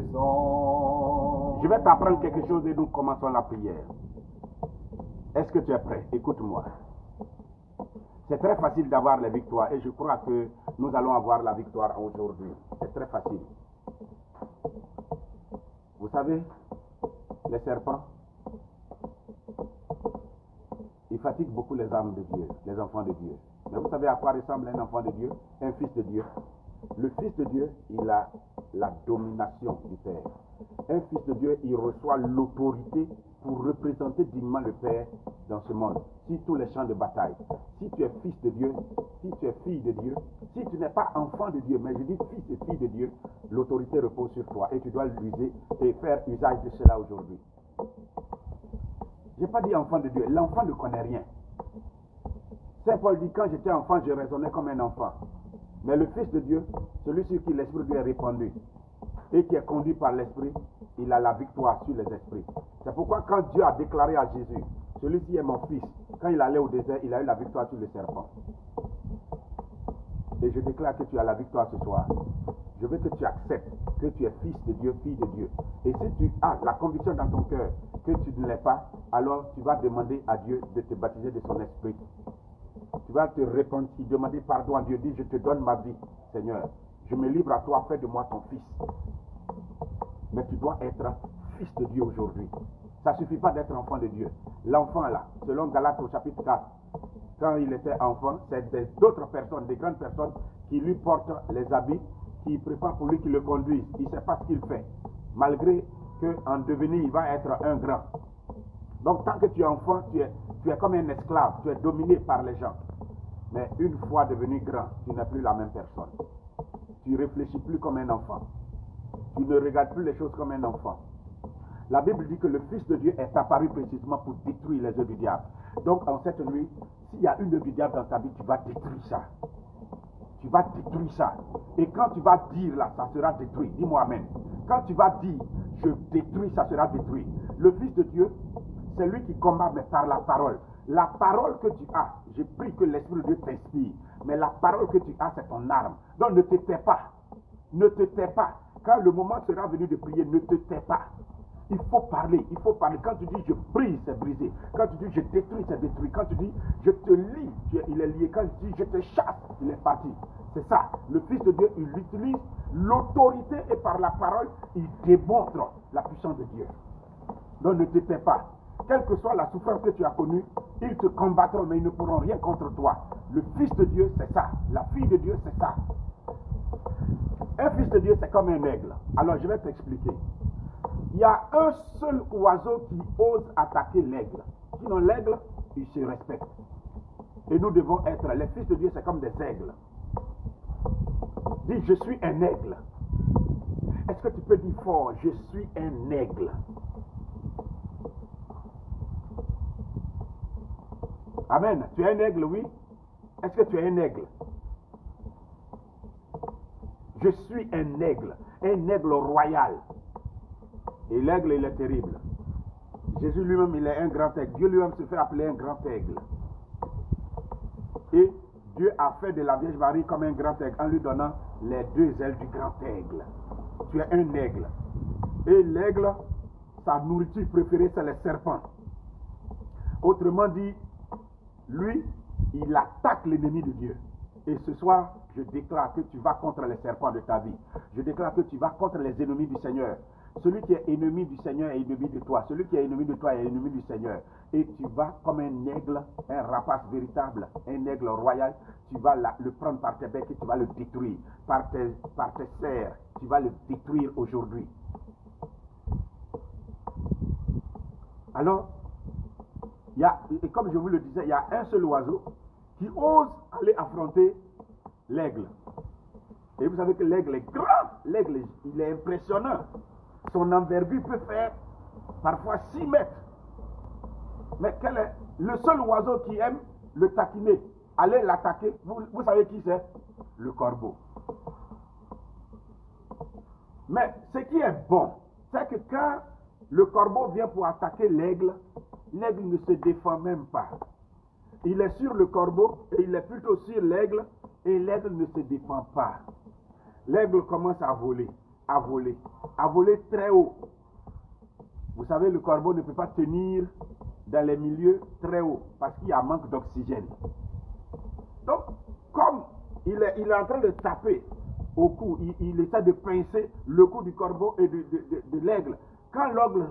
Descends. je vais t'apprendre quelque chose et nous commençons la prière. Est-ce que tu es prêt? Écoute-moi. C'est très facile d'avoir la victoire et je crois que nous allons avoir la victoire aujourd'hui. C'est très facile. Vous savez, les serpents, ils fatiguent beaucoup les âmes de Dieu, les enfants de Dieu. Mais vous savez à quoi ressemble un enfant de Dieu, un fils de Dieu? Le fils de Dieu, il a la domination du Père. Un fils de Dieu, il reçoit l'autorité pour représenter dignement le Père dans ce monde, sur tous les champs de bataille. Si tu es fils de Dieu, si tu es fille de Dieu, si tu n'es pas enfant de Dieu, mais je dis fils et fille de Dieu, l'autorité repose sur toi et tu dois l'user et faire usage de cela aujourd'hui. Je n'ai pas dit enfant de Dieu, l'enfant ne connaît rien. Saint Paul dit, quand j'étais enfant, je raisonnais comme un enfant. Mais le Fils de Dieu, celui sur qui l'Esprit de Dieu est répandu et qui est conduit par l'Esprit, il a la victoire sur les esprits. C'est pourquoi quand Dieu a déclaré à Jésus, celui-ci est mon Fils, quand il allait au désert, il a eu la victoire sur le serpent. Et je déclare que tu as la victoire ce soir. Je veux que tu acceptes que tu es fils de Dieu, fille de Dieu. Et si tu as la conviction dans ton cœur que tu ne l'es pas, alors tu vas demander à Dieu de te baptiser de son esprit. Tu vas te repentir, demander pardon à Dieu, dire je te donne ma vie, Seigneur. Je me livre à toi, fais de moi ton fils. Mais tu dois être fils de Dieu aujourd'hui. Ça ne suffit pas d'être enfant de Dieu. L'enfant là, selon Galates au chapitre 4, quand il était enfant, c'est d'autres personnes, des grandes personnes qui lui portent les habits, qui préparent pour lui, qui le conduisent. Il ne sait pas ce qu'il fait. Malgré qu'en devenir, il va être un grand. Donc tant que tu es enfant, tu es comme un esclave, tu es dominé par les gens. Mais une fois devenu grand, tu n'es plus la même personne. Tu ne réfléchis plus comme un enfant. Tu ne regardes plus les choses comme un enfant. La Bible dit que le Fils de Dieu est apparu précisément pour détruire les œuvres du diable. Donc en cette nuit, s'il y a une œuvre du diable dans ta vie, tu vas détruire ça. Tu vas détruire ça. Et quand tu vas dire là, ça sera détruit. Dis-moi amen. Quand tu vas dire, je détruis, ça sera détruit. Le Fils de Dieu, c'est lui qui combat, mais par la parole. La parole que tu as, j'ai pris que l'Esprit de Dieu t'inspire. Mais la parole que tu as, c'est ton arme. Donc ne te tais pas. Ne te tais pas. Quand le moment sera venu de prier, ne te tais pas. Il faut parler, il faut parler. Quand tu dis je brise, c'est brisé. Quand tu dis je détruis, c'est détruit. Quand tu dis je te lie, il est lié. Quand tu dis je te chasse, il est parti. C'est ça. Le Fils de Dieu, il utilise l'autorité et par la parole, il démontre la puissance de Dieu. Donc ne te tais pas. Quelle que soit la souffrance que tu as connue, ils te combattront, mais ils ne pourront rien contre toi. Le Fils de Dieu, c'est ça. La fille de Dieu, c'est ça. Un fils de Dieu, c'est comme un aigle. Alors, je vais t'expliquer. Il y a un seul oiseau qui ose attaquer l'aigle. Sinon, l'aigle, il se respecte. Et nous devons être, les fils de Dieu, c'est comme des aigles. Dis, je suis un aigle. Est-ce que tu peux dire fort, je suis un aigle? Amen. Tu es un aigle, oui? Est-ce que tu es un aigle? Je suis un aigle royal. Et l'aigle, il est terrible. Jésus lui-même, il est un grand aigle. Dieu lui-même se fait appeler un grand aigle. Et Dieu a fait de la Vierge Marie comme un grand aigle en lui donnant les deux ailes du grand aigle. Tu es un aigle. Et l'aigle, sa nourriture préférée, c'est les serpents. Autrement dit, lui, il attaque l'ennemi de Dieu. Et ce soir, je déclare que tu vas contre les serpents de ta vie. Je déclare que tu vas contre les ennemis du Seigneur. Celui qui est ennemi du Seigneur est ennemi de toi. Celui qui est ennemi de toi est ennemi du Seigneur. Et tu vas comme un aigle, un rapace véritable, un aigle royal. Tu vas le prendre par tes becs et tu vas le détruire. Par tes serres, tu vas le détruire aujourd'hui. Alors, et comme je vous le disais, il y a un seul oiseau qui ose aller affronter l'aigle. Et vous savez que l'aigle est grand. L'aigle, il est impressionnant. Son envergure peut faire parfois 6 mètres. Mais quel est le seul oiseau qui aime le taquiner, aller l'attaquer? Vous savez qui c'est? Le corbeau. Mais ce qui est bon, c'est que quand le corbeau vient pour attaquer l'aigle, l'aigle ne se défend même pas. Il est sur le corbeau et il est plutôt sur l'aigle et l'aigle ne se défend pas. L'aigle commence à voler, à voler, à voler très haut. Vous savez, le corbeau ne peut pas tenir dans les milieux très hauts parce qu'il y a un manque d'oxygène. Donc, comme il est en train de taper au cou, il essaie de pincer le cou du corbeau et de l'aigle. Quand l'aigle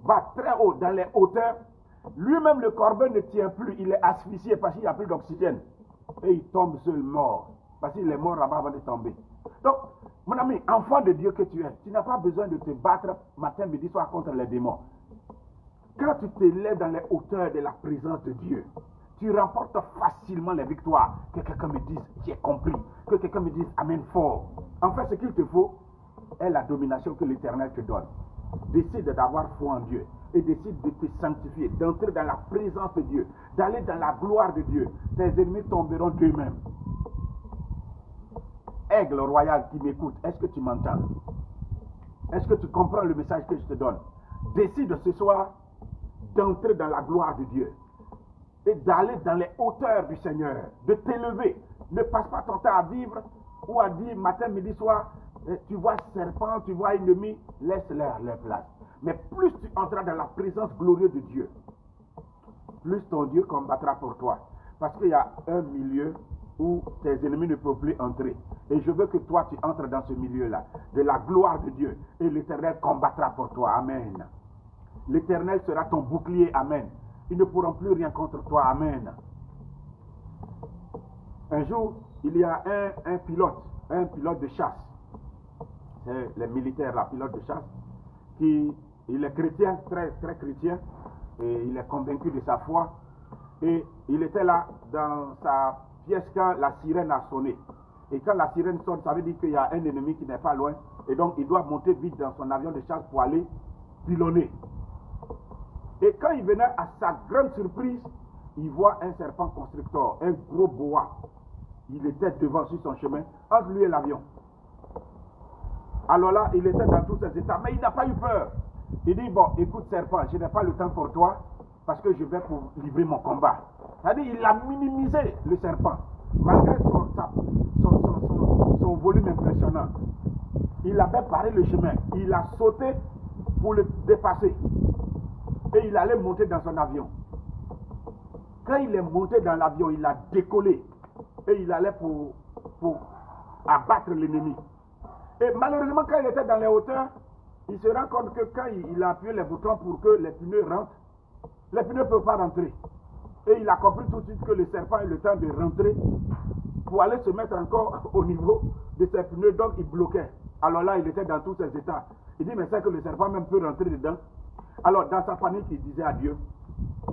va très haut dans les hauteurs, lui-même le corbeau ne tient plus, il est asphyxié parce qu'il n'y a plus d'oxygène. Et il tombe seul mort, parce qu'il est mort là-bas avant de tomber. Donc, mon ami, enfant de Dieu que tu es, tu n'as pas besoin de te battre matin, midi, soir contre les démons. Quand tu t'élèves dans les hauteurs de la présence de Dieu, tu remportes facilement les victoires. Que quelqu'un me dise, j'ai compris. Que quelqu'un me dise, amen fort. En fait, ce qu'il te faut est la domination que l'Éternel te donne. Décide d'avoir foi en Dieu et décide de te sanctifier, d'entrer dans la présence de Dieu, d'aller dans la gloire de Dieu. Tes ennemis tomberont d'eux-mêmes. Aigle royal qui m'écoute, est-ce que tu m'entends? Est-ce que tu comprends le message que je te donne? Décide ce soir d'entrer dans la gloire de Dieu et d'aller dans les hauteurs du Seigneur, de t'élever. Ne passe pas ton temps à vivre ou à dire matin, midi, soir, tu vois serpent, tu vois ennemi, laisse-leur leur place. Mais plus tu entreras dans la présence glorieuse de Dieu, plus ton Dieu combattra pour toi. Parce qu'il y a un milieu où tes ennemis ne peuvent plus entrer. Et je veux que toi, tu entres dans ce milieu-là, de la gloire de Dieu. Et l'Éternel combattra pour toi. Amen. L'Éternel sera ton bouclier. Amen. Ils ne pourront plus rien contre toi. Amen. Un jour, il y a un pilote de chasse. C'est les militaires, la pilote de chasse, il est chrétien, très, très chrétien, et il est convaincu de sa foi. Et il était là dans sa pièce quand la sirène a sonné. Et quand la sirène sonne, ça veut dire qu'il y a un ennemi qui n'est pas loin. Et donc, il doit monter vite dans son avion de chasse pour aller pilonner. Et quand il venait, à sa grande surprise, il voit un serpent constrictor, un gros boa. Il était devant sur son chemin, entre lui et l'avion. Alors là, il était dans tous ses états, mais il n'a pas eu peur. Il dit, bon, écoute serpent, je n'ai pas le temps pour toi, parce que je vais pour livrer mon combat. C'est-à-dire, il a minimisé le serpent, malgré son volume impressionnant. Il avait barré le chemin, il a sauté pour le dépasser. Et il allait monter dans son avion. Quand il est monté dans l'avion, il a décollé. Et il allait pour abattre l'ennemi. Et malheureusement, quand il était dans les hauteurs, il se rend compte que quand il a appuyé les boutons pour que les pneus rentrent, les pneus ne peuvent pas rentrer. Et il a compris tout de suite que le serpent a eu le temps de rentrer pour aller se mettre encore au niveau de ses pneus, donc il bloquait. Alors là, il était dans tous ses états. Il dit, mais c'est que le serpent même peut rentrer dedans. Alors, dans sa panique, il disait à Dieu,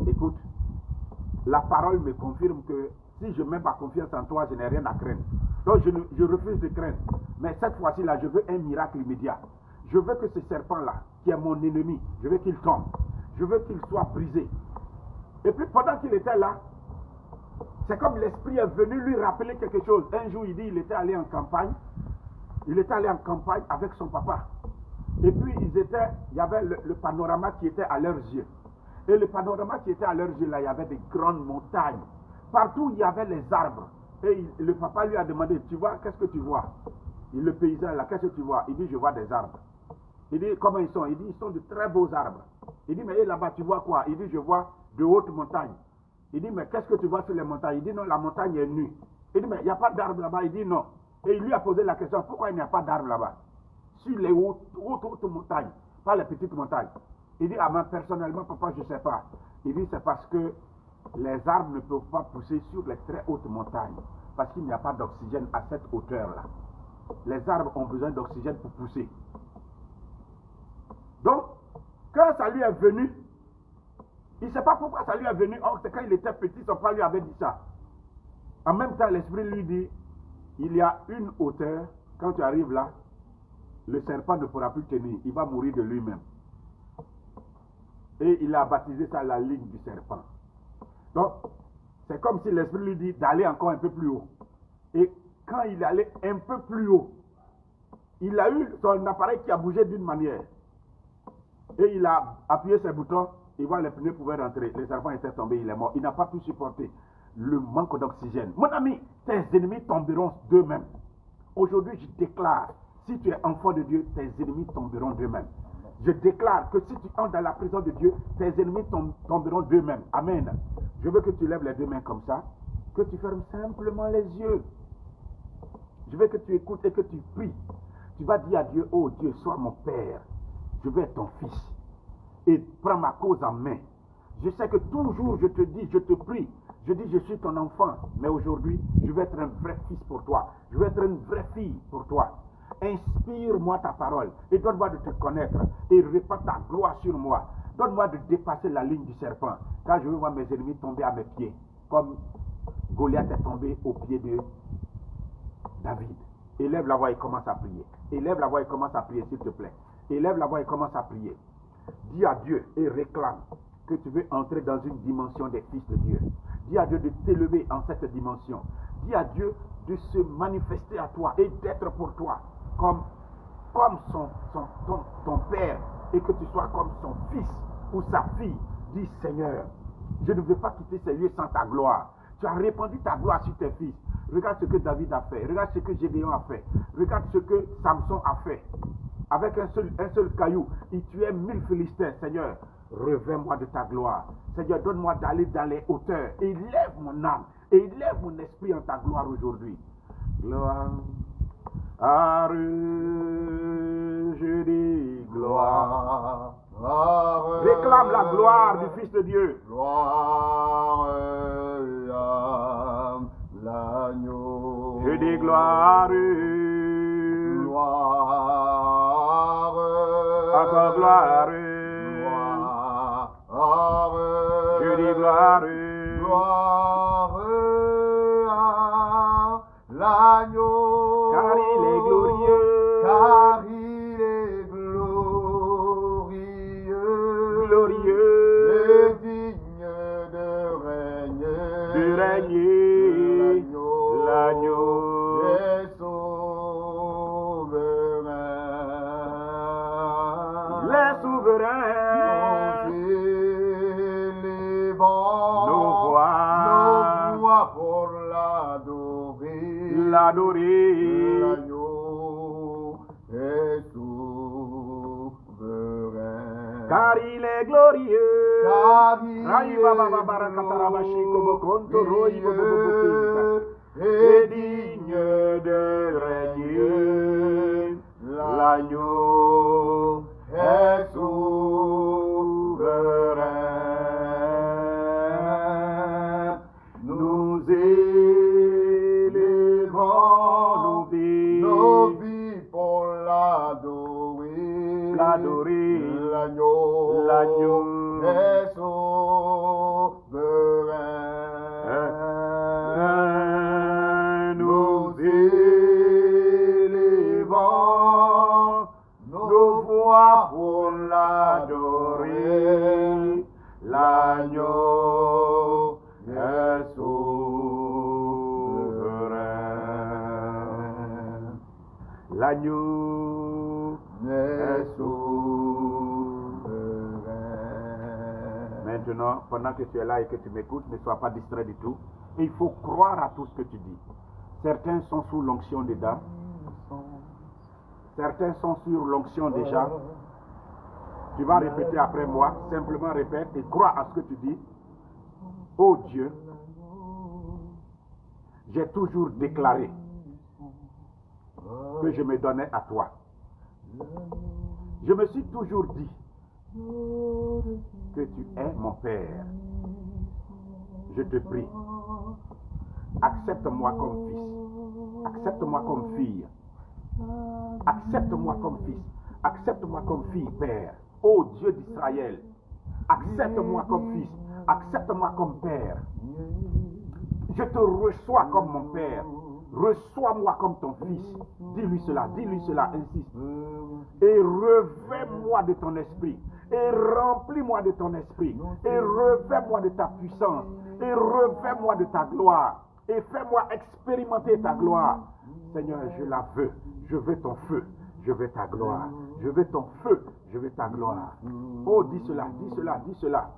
écoute, la parole me confirme que si je mets ma confiance en toi, je n'ai rien à craindre. Donc, je refuse de craindre. Mais cette fois-ci, là, je veux un miracle immédiat. Je veux que ce serpent-là, qui est mon ennemi, je veux qu'il tombe. Je veux qu'il soit brisé. Et puis, pendant qu'il était là, c'est comme l'esprit est venu lui rappeler quelque chose. Un jour, il dit, il était allé en campagne. Il était allé en campagne avec son papa. Et puis, il y avait le panorama qui était à leurs yeux. Et le panorama qui était à leurs yeux, là, il y avait des grandes montagnes. Partout, il y avait les arbres. Et le papa lui a demandé, tu vois, qu'est-ce que tu vois? Et le paysan, là, qu'est-ce que tu vois? Il dit, je vois des arbres. Il dit, comment ils sont? Il dit, ils sont de très beaux arbres. Il dit, mais là-bas, tu vois quoi? Il dit, je vois de hautes montagnes. Il dit, mais qu'est-ce que tu vois sur les montagnes? Il dit, non, la montagne est nue. Il dit, mais il n'y a pas d'arbre là-bas. Il dit non. Et il lui a posé la question, pourquoi il n'y a pas d'arbre là-bas? Sur les hautes montagnes, pas les petites montagnes. Il dit, ah ben personnellement, papa, je ne sais pas. Il dit, c'est parce que les arbres ne peuvent pas pousser sur les très hautes montagnes. Parce qu'il n'y a pas d'oxygène à cette hauteur-là. Les arbres ont besoin d'oxygène pour pousser. Donc, quand ça lui est venu, il ne sait pas pourquoi ça lui est venu. Or, c'est quand il était petit, son père lui avait dit ça. En même temps, l'esprit lui dit, il y a une hauteur, quand tu arrives là, le serpent ne pourra plus tenir, il va mourir de lui-même. Et il a baptisé ça la ligne du serpent. Donc, c'est comme si l'esprit lui dit d'aller encore un peu plus haut. Et quand il est allé un peu plus haut, il a eu son appareil qui a bougé d'une manière. Et il a appuyé ses boutons, il voit les pneus pouvaient rentrer. Le serpent était tombé, il est mort. Il n'a pas pu supporter le manque d'oxygène. Mon ami, tes ennemis tomberont d'eux-mêmes. Aujourd'hui, je déclare, si tu es enfant de Dieu, tes ennemis tomberont d'eux-mêmes. Je déclare que si tu entres dans la prison de Dieu, tes ennemis tomberont d'eux-mêmes. Amen. Je veux que tu lèves les deux mains comme ça, que tu fermes simplement les yeux. Je veux que tu écoutes et que tu pries. Tu vas dire à Dieu, oh Dieu, sois mon Père. Je veux être ton fils. Et prends ma cause en main. Je sais que toujours je te dis, je te prie. Je dis, je suis ton enfant. Mais aujourd'hui, je veux être un vrai fils pour toi. Je veux être une vraie fille pour toi. Inspire-moi ta parole et donne-moi de te connaître et répand ta gloire sur moi. Donne-moi de dépasser la ligne du serpent, car je veux voir mes ennemis tomber à mes pieds, comme Goliath est tombé aux pieds de David. Élève la voix et commence à prier. Élève la voix et commence à prier, s'il te plaît. Élève la voix et commence à prier. Dis à Dieu et réclame que tu veux entrer dans une dimension des fils de Dieu. Dis à Dieu de t'élever en cette dimension. Dis à Dieu de se manifester à toi et d'être pour toi comme ton père, et que tu sois comme son fils ou sa fille. Dis, Seigneur, je ne veux pas quitter ces lieux sans ta gloire. Tu as répandu ta gloire sur tes fils. Regarde ce que David a fait. Regarde ce que Gédéon a fait. Regarde ce que Samson a fait. Avec un seul caillou, il tuait 1000 Philistins. Seigneur, revêts-moi de ta gloire. Seigneur, donne-moi d'aller dans les hauteurs. Et élève mon âme. Et élève mon esprit en ta gloire aujourd'hui. Gloire. Je dis gloire. Réclame la gloire du Fils de Dieu. Gloire à l'agneau. Je dis gloire. Gloire À ta gloire. Gloire. Je dis gloire. Gloire à l'agneau. Car il est glorieux. Car il est glorieux. Glorieux. Et digne de régner. De régner. L'agneau. Est souverain. Les souverains. Nos voix pour l'adorer. L'agneau est souverain. Car il est glorieux. Car il est digne de régner. L'agneau est souverain. Nous élevons nos vies pour l'adorer. L'agneau est souverain. Nous élevons nos voix pour l'adorer. L'agneau est souverain. L'agneau est souverain. Maintenant, pendant que tu es là et que tu m'écoutes, ne sois pas distrait du tout. Et il faut croire à tout ce que tu dis. Certains sont sous l'onction déjà. Certains sont sur l'onction déjà. Tu vas répéter après moi. Simplement répète et crois à ce que tu dis. Oh Dieu, j'ai toujours déclaré que je me donnais à toi. Je me suis toujours dit que tu es mon Père. Je te prie, accepte-moi comme fils, accepte-moi comme fille, accepte-moi comme fils, accepte-moi comme fille, Père. Ô Dieu d'Israël, accepte-moi comme fils, accepte-moi comme Père. Je te reçois comme mon Père. Reçois-moi comme ton fils. Dis-lui cela, insiste. Et revêt-moi de ton esprit. Et remplis-moi de ton esprit. Et revêt-moi de ta puissance. Et revêt-moi de ta gloire. Et fais-moi expérimenter ta gloire. Seigneur, je la veux. Je veux ton feu. Je veux ta gloire. Je veux ton feu. Je veux ta gloire. Oh, dis cela, dis cela, dis cela.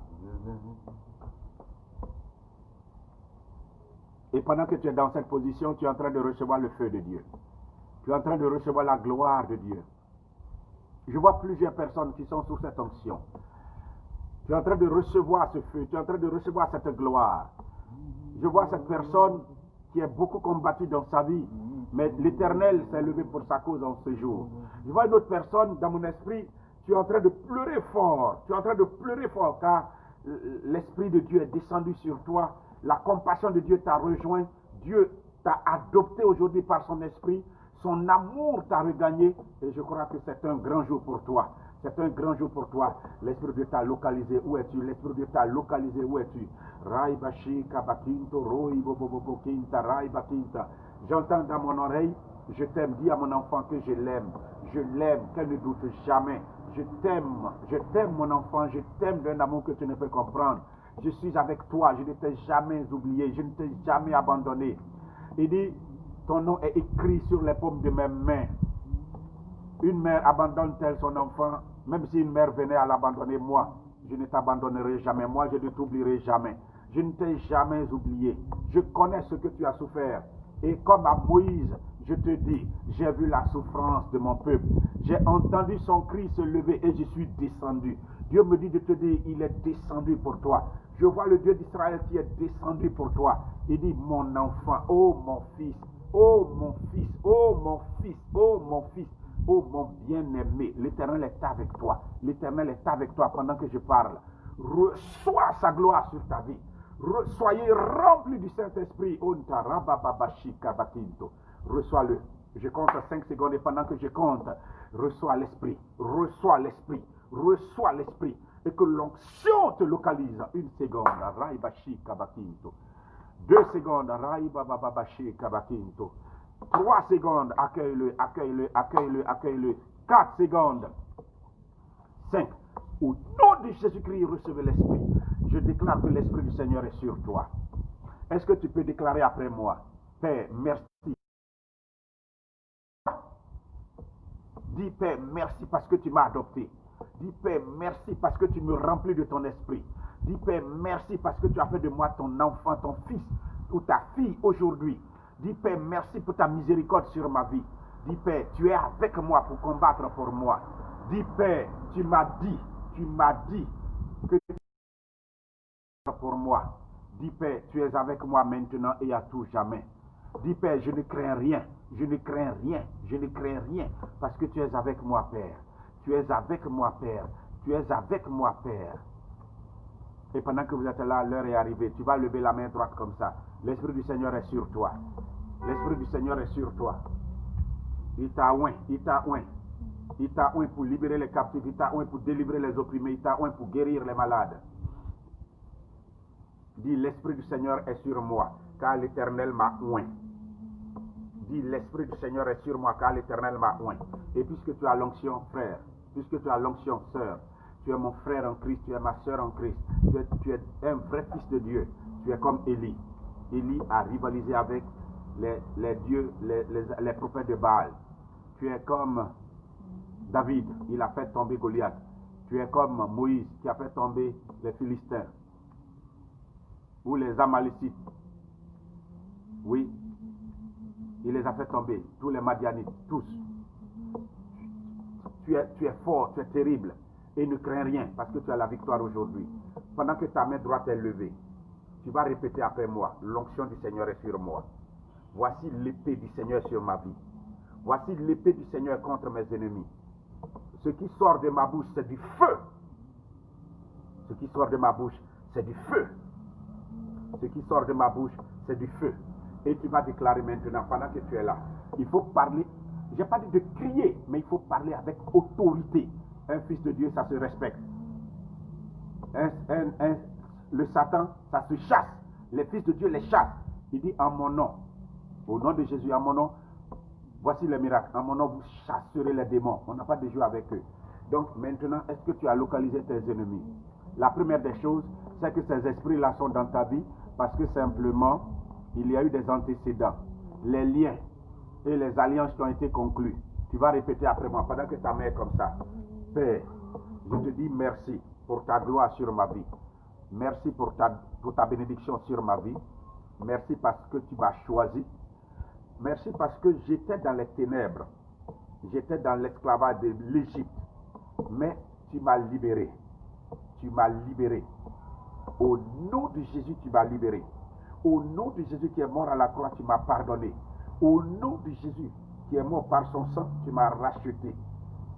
Et pendant que tu es dans cette position, tu es en train de recevoir le feu de Dieu. Tu es en train de recevoir la gloire de Dieu. Je vois plusieurs personnes qui sont sous cette onction. Tu es en train de recevoir ce feu. Tu es en train de recevoir cette gloire. Je vois cette personne qui a beaucoup combattu dans sa vie, mais l'Éternel s'est levé pour sa cause en ce jour. Je vois une autre personne dans mon esprit. Tu es en train de pleurer fort. Tu es en train de pleurer fort car l'Esprit de Dieu est descendu sur toi. La compassion de Dieu t'a rejoint. Dieu t'a adopté aujourd'hui par son esprit. Son amour t'a regagné. Et je crois que c'est un grand jour pour toi. C'est un grand jour pour toi. L'Esprit de Dieu t'a localisé. Où es-tu? L'Esprit de Dieu t'a localisé. Où es-tu? Raibashi kabakinto roi bobobo kinta raibakinta. J'entends dans mon oreille. Je t'aime. Dis à mon enfant que je l'aime. Je l'aime. Qu'elle ne doute jamais. Je t'aime mon enfant. Je t'aime d'un amour que tu ne peux comprendre. Je suis avec toi, je ne t'ai jamais oublié, je ne t'ai jamais abandonné. Il dit, ton nom est écrit sur les paumes de mes mains. Une mère abandonne-t-elle son enfant? Même si une mère venait à l'abandonner, moi, je ne t'abandonnerai jamais. Moi, je ne t'oublierai jamais. Je ne t'ai jamais oublié. Je connais ce que tu as souffert. Et comme à Moïse, je te dis, j'ai vu la souffrance de mon peuple. J'ai entendu son cri se lever et je suis descendu. Dieu me dit de te dire, il est descendu pour toi. Je vois le Dieu d'Israël qui est descendu pour toi. Il dit, mon enfant, oh mon fils, oh mon fils, oh mon fils, oh mon fils, oh mon bien-aimé. L'Éternel est avec toi. L'Éternel est avec toi pendant que je parle. Reçois sa gloire sur ta vie. Soyez remplis du Saint-Esprit. Reçois-le. Je compte 5 secondes et pendant que je compte, reçois l'Esprit. Reçois l'Esprit. Reçois l'Esprit. Et que l'onction te localise. 1 seconde. 2 secondes. 3 secondes. Accueille-le, accueille-le, accueille-le, accueille-le. 4 secondes. 5. Au nom de Jésus-Christ, recevez l'Esprit. Je déclare que l'Esprit du Seigneur est sur toi. Est-ce que tu peux déclarer après moi? Père, merci. Dis Père, merci parce que tu m'as adopté. Dis Père, merci parce que tu me remplis de ton esprit. Dis Père, merci parce que tu as fait de moi ton enfant, ton fils ou ta fille aujourd'hui. Dis Père, merci pour ta miséricorde sur ma vie. Dis Père, tu es avec moi pour combattre pour moi. Dis Père, tu m'as dit que tu es pour moi. Dis Père, tu es avec moi maintenant et à tout jamais. Dis Père, je ne crains rien, je ne crains rien, je ne crains rien, parce que tu es avec moi, Père. Tu es avec moi, Père. Tu es avec moi, Père. Et pendant que vous êtes là, l'heure est arrivée. Tu vas lever la main droite comme ça. L'Esprit du Seigneur est sur toi. L'Esprit du Seigneur est sur toi. Il t'a oint, il t'a oint. Il t'a oint pour libérer les captifs, il t'a oint pour délivrer les opprimés, il t'a oint pour guérir les malades. Dis, l'Esprit du Seigneur est sur moi, car l'Éternel m'a oint. Dis, l'Esprit du Seigneur est sur moi, car l'Éternel m'a oint. Et puisque tu as l'onction, frère, puisque tu as l'onction, sœur, tu es mon frère en Christ, tu es ma sœur en Christ, tu es un vrai fils de Dieu. Tu es comme Élie. Élie a rivalisé avec les dieux, les prophètes de Baal. Tu es comme David, il a fait tomber Goliath. Tu es comme Moïse qui a fait tomber les Philistins. Ou les Amalécites. Oui, il les a fait tomber, tous les Madianites, tous. Tu es fort, tu es terrible, et ne crains rien, parce que tu as la victoire aujourd'hui. Pendant que ta main droite est levée, tu vas répéter après moi, l'onction du Seigneur est sur moi. Voici l'épée du Seigneur sur ma vie. Voici l'épée du Seigneur contre mes ennemis. Ce qui sort de ma bouche, c'est du feu. Ce qui sort de ma bouche, c'est du feu. Ce qui sort de ma bouche, c'est du feu. Et tu vas déclarer maintenant, pendant que tu es là, il faut parler. Je n'ai pas dit de crier, mais il faut parler avec autorité. Un fils de Dieu, ça se respecte. Le Satan, ça se chasse. Les fils de Dieu les chassent. Il dit en mon nom, au nom de Jésus, en mon nom, voici le miracle. En mon nom, vous chasserez les démons. On n'a pas de jeu avec eux. Donc maintenant, est-ce que tu as localisé tes ennemis? La première des choses, c'est que ces esprits-là sont dans ta vie parce que simplement, il y a eu des antécédents. Les liens et les alliances qui ont été conclues. Tu vas répéter après moi pendant que ta main est comme ça. Père, je te dis merci pour ta gloire sur ma vie. Merci pour ta bénédiction sur ma vie. Merci parce que tu m'as choisi. Merci parce que j'étais dans les ténèbres. J'étais dans l'esclavage de l'Égypte. Mais tu m'as libéré. Tu m'as libéré. Au nom de Jésus, tu m'as libéré. Au nom de Jésus qui est mort à la croix, tu m'as pardonné. Au nom de Jésus qui est mort par son sang, tu m'as racheté.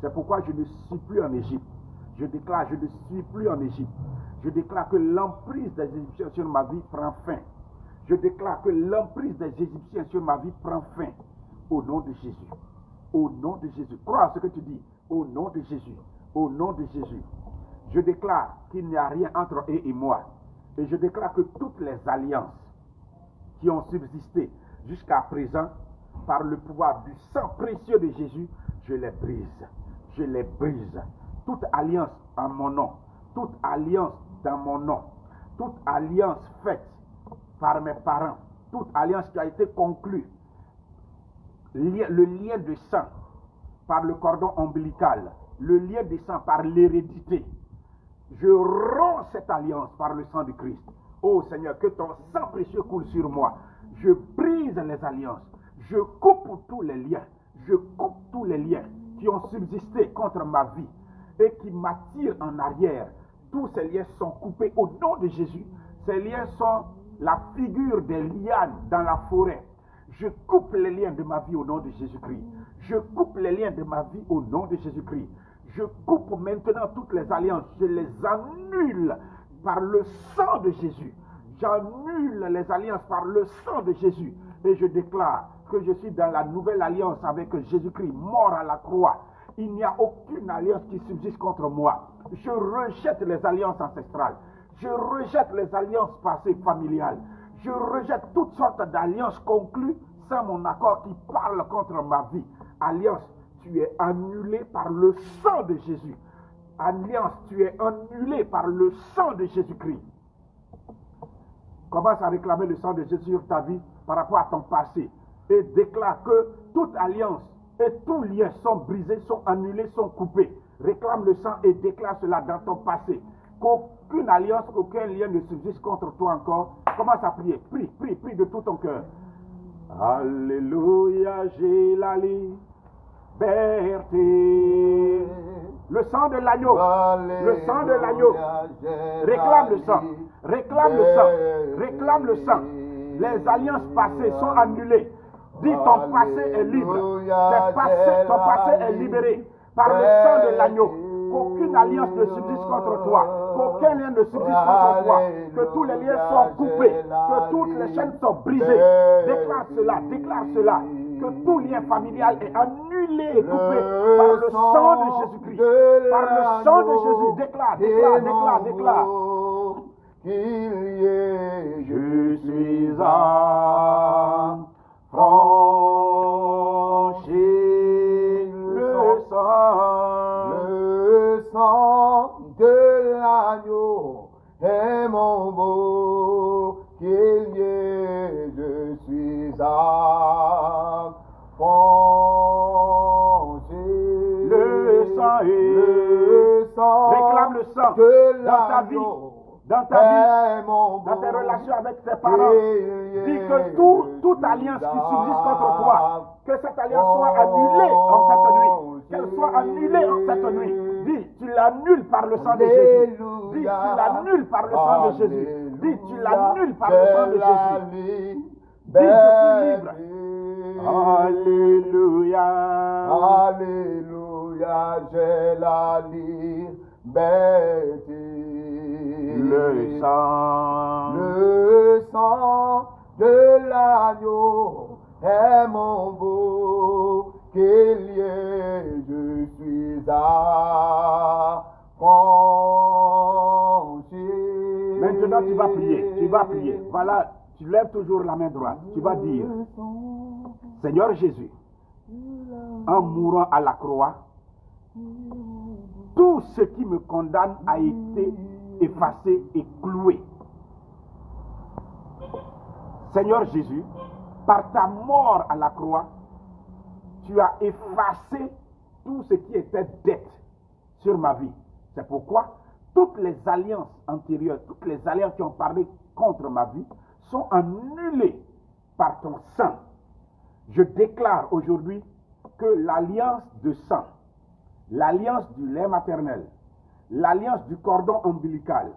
C'est pourquoi je ne suis plus en Égypte. Je déclare, je ne suis plus en Égypte. Je déclare que l'emprise des Égyptiens sur ma vie prend fin. Je déclare que l'emprise des Égyptiens sur ma vie prend fin. Au nom de Jésus. Au nom de Jésus. Crois à ce que tu dis. Au nom de Jésus. Au nom de Jésus. Je déclare qu'il n'y a rien entre eux et moi. Et je déclare que toutes les alliances qui ont subsisté jusqu'à présent, par le pouvoir du sang précieux de Jésus, je les brise. Je les brise. Toute alliance en mon nom, toute alliance dans mon nom, toute alliance faite par mes parents, toute alliance qui a été conclue, le lien de sang par le cordon ombilical, le lien de sang par l'hérédité, je romps cette alliance par le sang de Christ. Oh Seigneur, que ton sang précieux coule sur moi. Je brise les alliances. Je coupe tous les liens. Je coupe tous les liens qui ont subsisté contre ma vie et qui m'attirent en arrière. Tous ces liens sont coupés au nom de Jésus. Ces liens sont la figure des lianes dans la forêt. Je coupe les liens de ma vie au nom de Jésus-Christ. Je coupe les liens de ma vie au nom de Jésus-Christ. Je coupe maintenant toutes les alliances. Je les annule par le sang de Jésus. J'annule les alliances par le sang de Jésus. Et je déclare que je suis dans la nouvelle alliance avec Jésus-Christ, mort à la croix. Il n'y a aucune alliance qui subsiste contre moi. Je rejette les alliances ancestrales. Je rejette les alliances passées familiales. Je rejette toutes sortes d'alliances conclues sans mon accord qui parlent contre ma vie. Alliance, tu es annulée par le sang de Jésus. Alliance, tu es annulée par le sang de Jésus-Christ. Commence à réclamer le sang de Jésus sur ta vie par rapport à ton passé. Et déclare que toute alliance et tout lien sont brisés, sont annulés, sont coupés. Réclame le sang et déclare cela dans ton passé. Qu'aucune alliance, aucun lien ne subsiste contre toi encore. Commence à prier. Prie, prie, prie de tout ton cœur. Alléluia, j'ai la liberté. Le sang de l'agneau. Le sang de l'agneau. Réclame le sang. Réclame le sang. Réclame le sang. Les alliances passées sont annulées. Dis ton passé est libre. Ton passé est libéré par le sang de l'agneau. Qu'aucune alliance ne subsiste contre toi. Qu'aucun lien ne subsiste contre toi. Que tous les liens sont coupés. Que toutes les chaînes sont brisées. Déclare cela. Déclare cela. Que tout lien familial est annulé et coupé par le sang de Jésus-Christ. Par le sang de Jésus. Déclare, déclare, déclare, déclare. Je suis affranchi le sang de l'agneau est mon beau qu'il je suis affranchi. Le sang, réclame le sang dans ta vie. Dans ta vie, dans tes relations avec tes parents, dis que toute alliance qui subsiste contre toi, que cette alliance soit annulée en cette nuit, qu'elle soit annulée en cette nuit. Dis, tu l'annules par le sang de Jésus. Dis, tu l'annules par le sang de Jésus. Dis, tu l'annules par le sang de Jésus. belle libre. vie. Alléluia. Alléluia, j'ai la liberté. Le sang de l'agneau est mon bouclier, je suis affranchi. Maintenant, tu vas prier. Tu vas prier. Voilà, tu lèves toujours la main droite. Tu vas dire, Seigneur Jésus, en mourant à la croix, tout ce qui me condamne a été effacé et cloué. Seigneur Jésus, par ta mort à la croix, tu as effacé tout ce qui était dette sur ma vie. C'est pourquoi toutes les alliances antérieures, toutes les alliances qui ont parlé contre ma vie sont annulées par ton sang. Je déclare aujourd'hui que l'alliance de sang, l'alliance du lait maternel, l'alliance du cordon ombilical,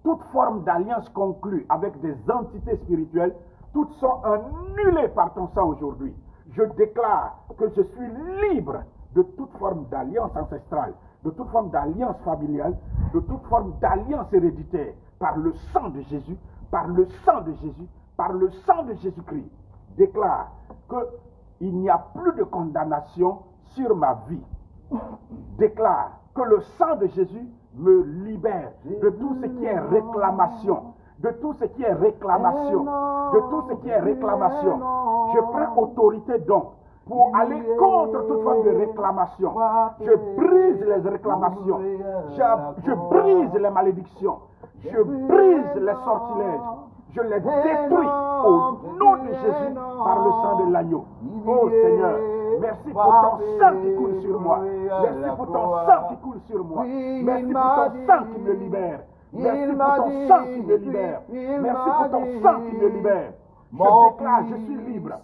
toute forme d'alliance conclue avec des entités spirituelles, toutes sont annulées par ton sang aujourd'hui. Je déclare que je suis libre de toute forme d'alliance ancestrale, de toute forme d'alliance familiale, de toute forme d'alliance héréditaire, par le sang de Jésus, par le sang de Jésus, par le sang de Jésus-Christ. Déclare qu'il n'y a plus de condamnation sur ma vie. Déclare que le sang de Jésus me libère de tout ce qui est réclamation, de tout ce qui est réclamation, de tout ce qui est réclamation. Je prends autorité donc pour aller contre toute forme de réclamation. Je brise les réclamations, je brise les malédictions, je brise les sortilèges, je les détruis au nom de Jésus par le sang de l'agneau. Oh Seigneur, merci pour ton sang qui coule sur moi. Merci pour ton sang qui coule sur moi. Merci pour ton sang qui me libère. Merci pour ton sang qui me libère. Merci pour ton sang qui me libère. Je déclare, je suis libre.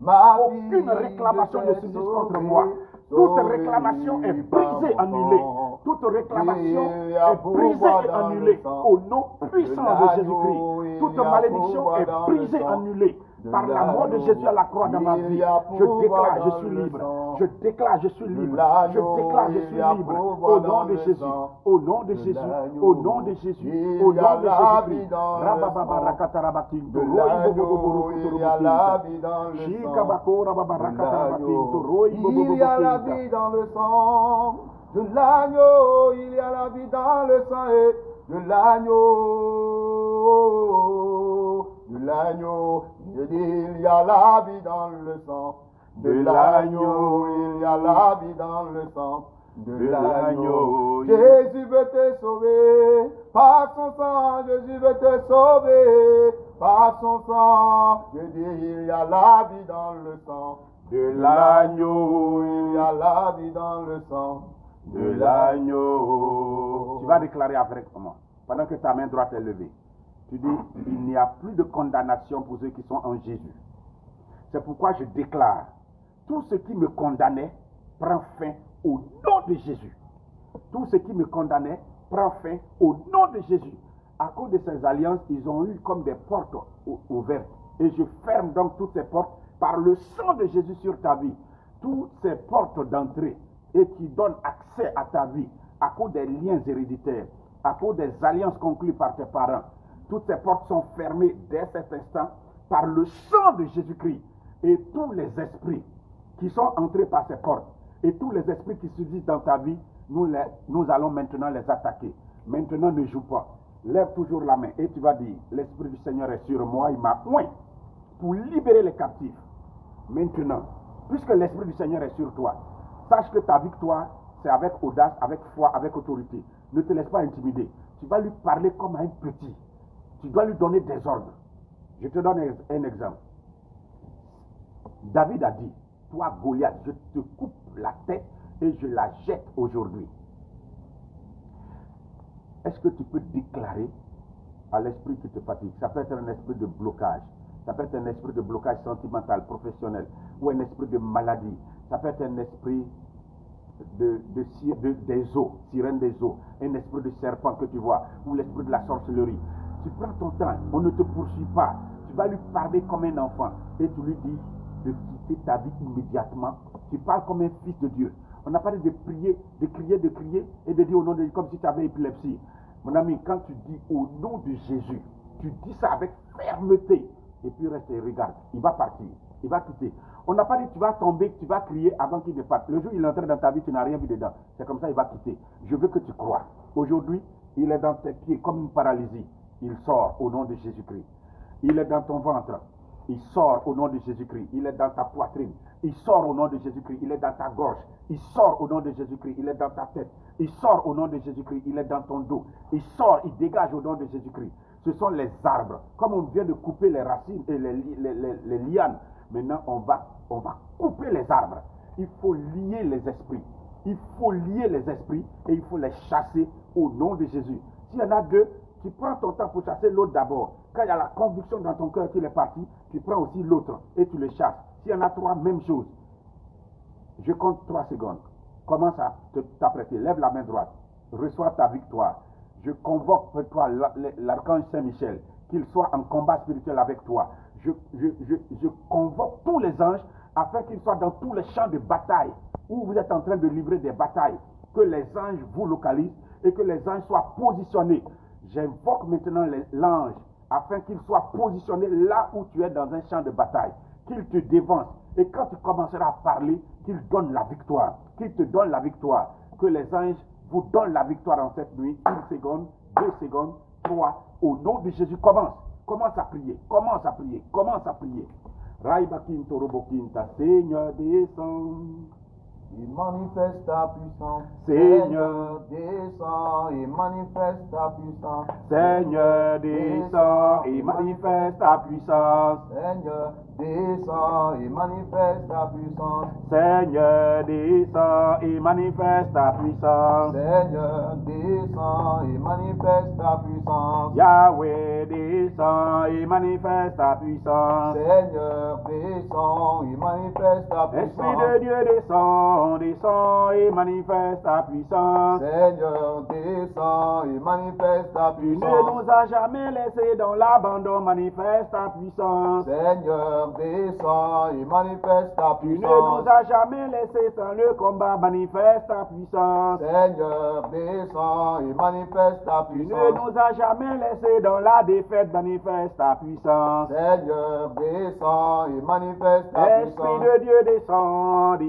Aucune réclamation ne subsiste contre moi. Toute réclamation est brisée, annulée. Toute réclamation est brisée et annulée au nom puissant de Jésus-Christ. Toute malédiction est brisée, annulée par la mort de Jésus à la croix dans ma vie. Je déclare, je suis libre. Je déclare, je suis libre. Je déclare, je suis libre. Au nom de Jésus. Au nom de Jésus. Au nom de Jésus. Au nom de Jésus-Christ. Rabababa rakatarabatin. Il y a la vie dans le sang de l'agneau, il y a la vie dans le sang et de l'agneau, je dis il y a la vie dans le sang de l'agneau, il y a la vie dans le sang de l'agneau. Jésus veut te sauver, par son sang, Jésus veut te sauver, par son sang, je dis il y a la vie dans le sang de l'agneau, il y a la vie dans le sang de l'agneau. Tu vas déclarer avec moi, pendant que ta main droite est levée. Tu dis, il n'y a plus de condamnation pour ceux qui sont en Jésus. C'est pourquoi je déclare, tout ce qui me condamnait prend fin au nom de Jésus. Tout ce qui me condamnait prend fin au nom de Jésus. À cause de ces alliances, ils ont eu comme des portes ouvertes. Et je ferme donc toutes ces portes par le sang de Jésus sur ta vie. Toutes ces portes d'entrée et qui donnent accès à ta vie à cause des liens héréditaires, à cause des alliances conclues par tes parents. Toutes ces portes sont fermées dès cet instant par le sang de Jésus-Christ. Et tous les esprits qui sont entrés par ces portes et tous les esprits qui subsistent dans ta vie, nous allons maintenant les attaquer. Maintenant, ne joue pas. Lève toujours la main et tu vas dire, l'Esprit du Seigneur est sur moi, il m'a oint pour libérer les captifs. Maintenant, puisque l'Esprit du Seigneur est sur toi, sache que ta victoire, c'est avec audace, avec foi, avec autorité. Ne te laisse pas intimider. Tu vas lui parler comme à un petit. Tu dois lui donner des ordres. Je te donne un exemple. David a dit, toi Goliath, je te coupe la tête et je la jette aujourd'hui. Est-ce que tu peux déclarer à l'esprit qui te fatigue? Ça peut être un esprit de blocage. Ça peut être un esprit de blocage sentimental, professionnel, ou un esprit de maladie. Ça peut être un esprit des eaux, sirène des eaux, un esprit de serpent que tu vois, ou l'esprit de la sorcellerie. Tu prends ton temps, on ne te poursuit pas. Tu tu vas lui parler comme un enfant et tu lui dis de quitter ta vie immédiatement. Tu parles comme un fils de Dieu. On n'a pas dit de prier, de crier et de dire au nom de Dieu comme si tu avais épilepsie. Mon ami, quand tu dis au nom de Jésus, tu dis ça avec fermeté et puis reste et regarde, il va partir, il va quitter. On n'a pas dit tu vas tomber, tu vas crier avant qu'il ne parte. Le jour où il est entré dans ta vie, tu n'as rien vu dedans. C'est comme ça il va quitter. Je veux que tu crois. Aujourd'hui, il est dans tes pieds comme une paralysie. Il sort au nom de Jésus-Christ. Il est dans ton ventre. Il sort au nom de Jésus-Christ. Il est dans ta poitrine. Il sort au nom de Jésus-Christ. Il est dans ta gorge. Il sort au nom de Jésus-Christ. Il est dans ta tête. Il sort au nom de Jésus-Christ. Il est dans ton dos. Il sort, il dégage au nom de Jésus-Christ. Ce sont les arbres. Comme on vient de couper les racines et les lianes, maintenant on va couper les arbres. Il faut lier les esprits. Il faut lier les esprits et il faut les chasser au nom de Jésus. S'il y en a deux, tu prends ton temps pour chasser l'autre d'abord. Quand il y a la conviction dans ton cœur qu'il est parti, tu prends aussi l'autre et tu le chasses. S'il y en a trois, même chose. Je compte 3 secondes. Commence à t'apprêter. Lève la main droite. Reçois ta victoire. Je convoque pour toi l'archange Saint-Michel, qu'il soit en combat spirituel avec toi. Je convoque tous les anges afin qu'ils soient dans tous les champs de bataille où vous êtes en train de livrer des batailles. Que les anges vous localisent et que les anges soient positionnés. J'invoque maintenant l'ange afin qu'il soit positionné là où tu es dans un champ de bataille. Qu'il te dévance. Et quand tu commenceras à parler, qu'il donne la victoire. Qu'il te donne la victoire. Que les anges vous donnent la victoire en cette nuit. 1 seconde, 2 secondes, 3. Au nom de Jésus, commence. Commence à prier. Commence à prier. Commence à prier. Raibakin Torobokinta, Seigneur descend. Il manifeste ta puissance. Seigneur descend et manifeste ta puissance. Seigneur descend et manifeste ta puissance. Seigneur descend et manifeste ta puissance. Seigneur descend et manifeste ta puissance. Seigneur descend et manifeste ta puissance. Yahweh descend et manifeste ta puissance. Seigneur descend et manifeste ta puissance. Esprit de Dieu descend et manifeste ta puissance. Seigneur descend et manifeste ta Tu ne puissance. nous as jamais laissés dans l'abandon, manifeste ta puissance. Seigneur descend et manifeste ta Tu ne puissance. nous as jamais laissés sans le combat, manifeste ta puissance. Seigneur descend et manifeste ta Tu ne puissance. nous as jamais laissés dans la défaite, manifeste ta puissance. Seigneur descend et manifeste ta Esprit puissance. de Dieu descend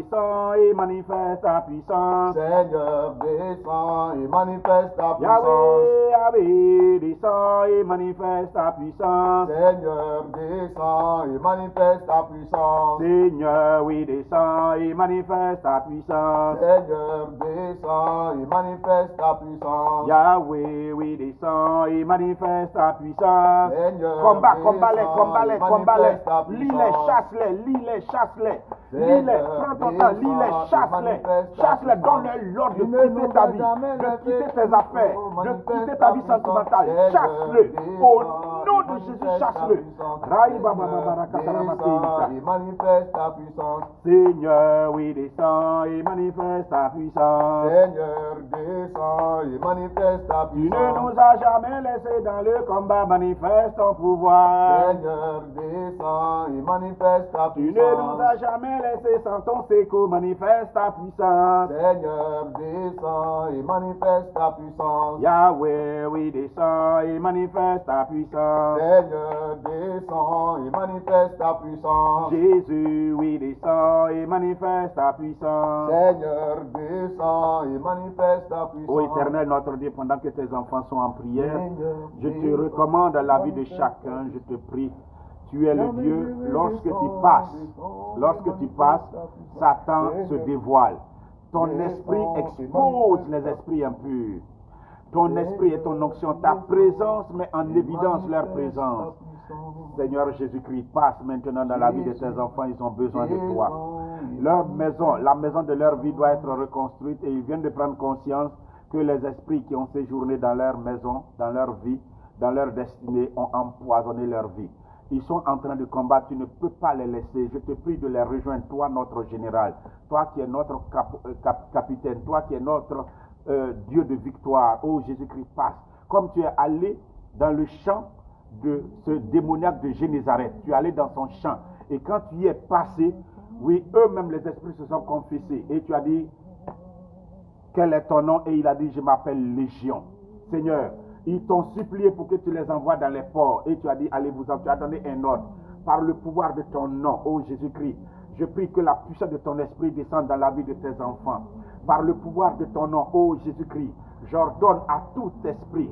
et manifeste ta puissance. Seigneur descend et manifeste ta puissance. Yahweh, Yahweh, descend et manifeste ta puissance. Seigneur descend et manifeste ta puissance. Seigneur, oui, descend et manifeste ta puissance. Seigneur descend et manifeste ta puissance. Yahweh, oui, descend et manifeste ta puissance. Seigneur Combat, descend combat-les, et combat-les, combat-les. manifeste ta Lis-les, puissance. chasse-les, lis-les, chasse-les. Seigneur Lis-les, prends ton temps, lis-les, descend et chasse-les. manifeste ta Chasse-les, puissance. donne-leur l'ordre de Il ne quitter nous ta a vie, jamais de quitter laissé tes affaires, pour de manifester quitter ta vie ta sentimentale. puissance. Chasse-le. Seigneur Au descend nom et de Jésus, manifeste ta chasse-le. puissance. Raïba, baba, Seigneur barakataramate. descend et manifeste ta puissance. Seigneur, oui, descend et manifeste ta puissance. Seigneur descend et manifeste ta Tu ne puissance. nous as jamais laissés dans le combat, manifeste ton pouvoir. Seigneur descend et manifeste ta Tu ne nous puissance. as jamais laissés sans ton secours, manifeste ta puissance. Seigneur descend et manifeste ta puissance. Yahweh, oui, descend et manifeste ta puissance. Seigneur descend et manifeste ta puissance. Jésus, oui, descend et manifeste ta puissance. Seigneur descend et manifeste ta puissance. Ô Éternel, notre Dieu, pendant que tes enfants sont en prière, Seigneur je te descend recommande la vie de manifeste chacun, je te prie. Tu es le Dieu, lorsque tu passes, Satan se dévoile. Ton esprit expose les esprits impurs. Ton esprit et ton onction, ta présence met en évidence leur présence. Seigneur Jésus-Christ, passe maintenant dans la vie de tes enfants, ils ont besoin de toi. Leur maison, la maison de leur vie doit être reconstruite et ils viennent de prendre conscience que les esprits qui ont séjourné dans leur maison, dans leur vie, dans leur destinée, ont empoisonné leur vie. Ils sont en train de combattre, tu ne peux pas les laisser. Je te prie de les rejoindre, toi notre général, toi qui es notre capitaine, toi qui es notre Dieu de victoire. Oh Jésus-Christ, passe. Comme tu es allé dans le champ de ce démoniaque de Génézareth. Tu es allé dans son champ. Et quand tu y es passé, oui, eux-mêmes, les esprits se sont confessés. Et tu as dit, quel est ton nom? Et il a dit, je m'appelle Légion. Seigneur, ils t'ont supplié pour que tu les envoies dans les ports. Et tu as dit, allez-vous-en. Tu as donné un ordre. Par le pouvoir de ton nom, ô Jésus-Christ, je prie que la puissance de ton esprit descende dans la vie de tes enfants. Par le pouvoir de ton nom, ô Jésus-Christ, j'ordonne à tout esprit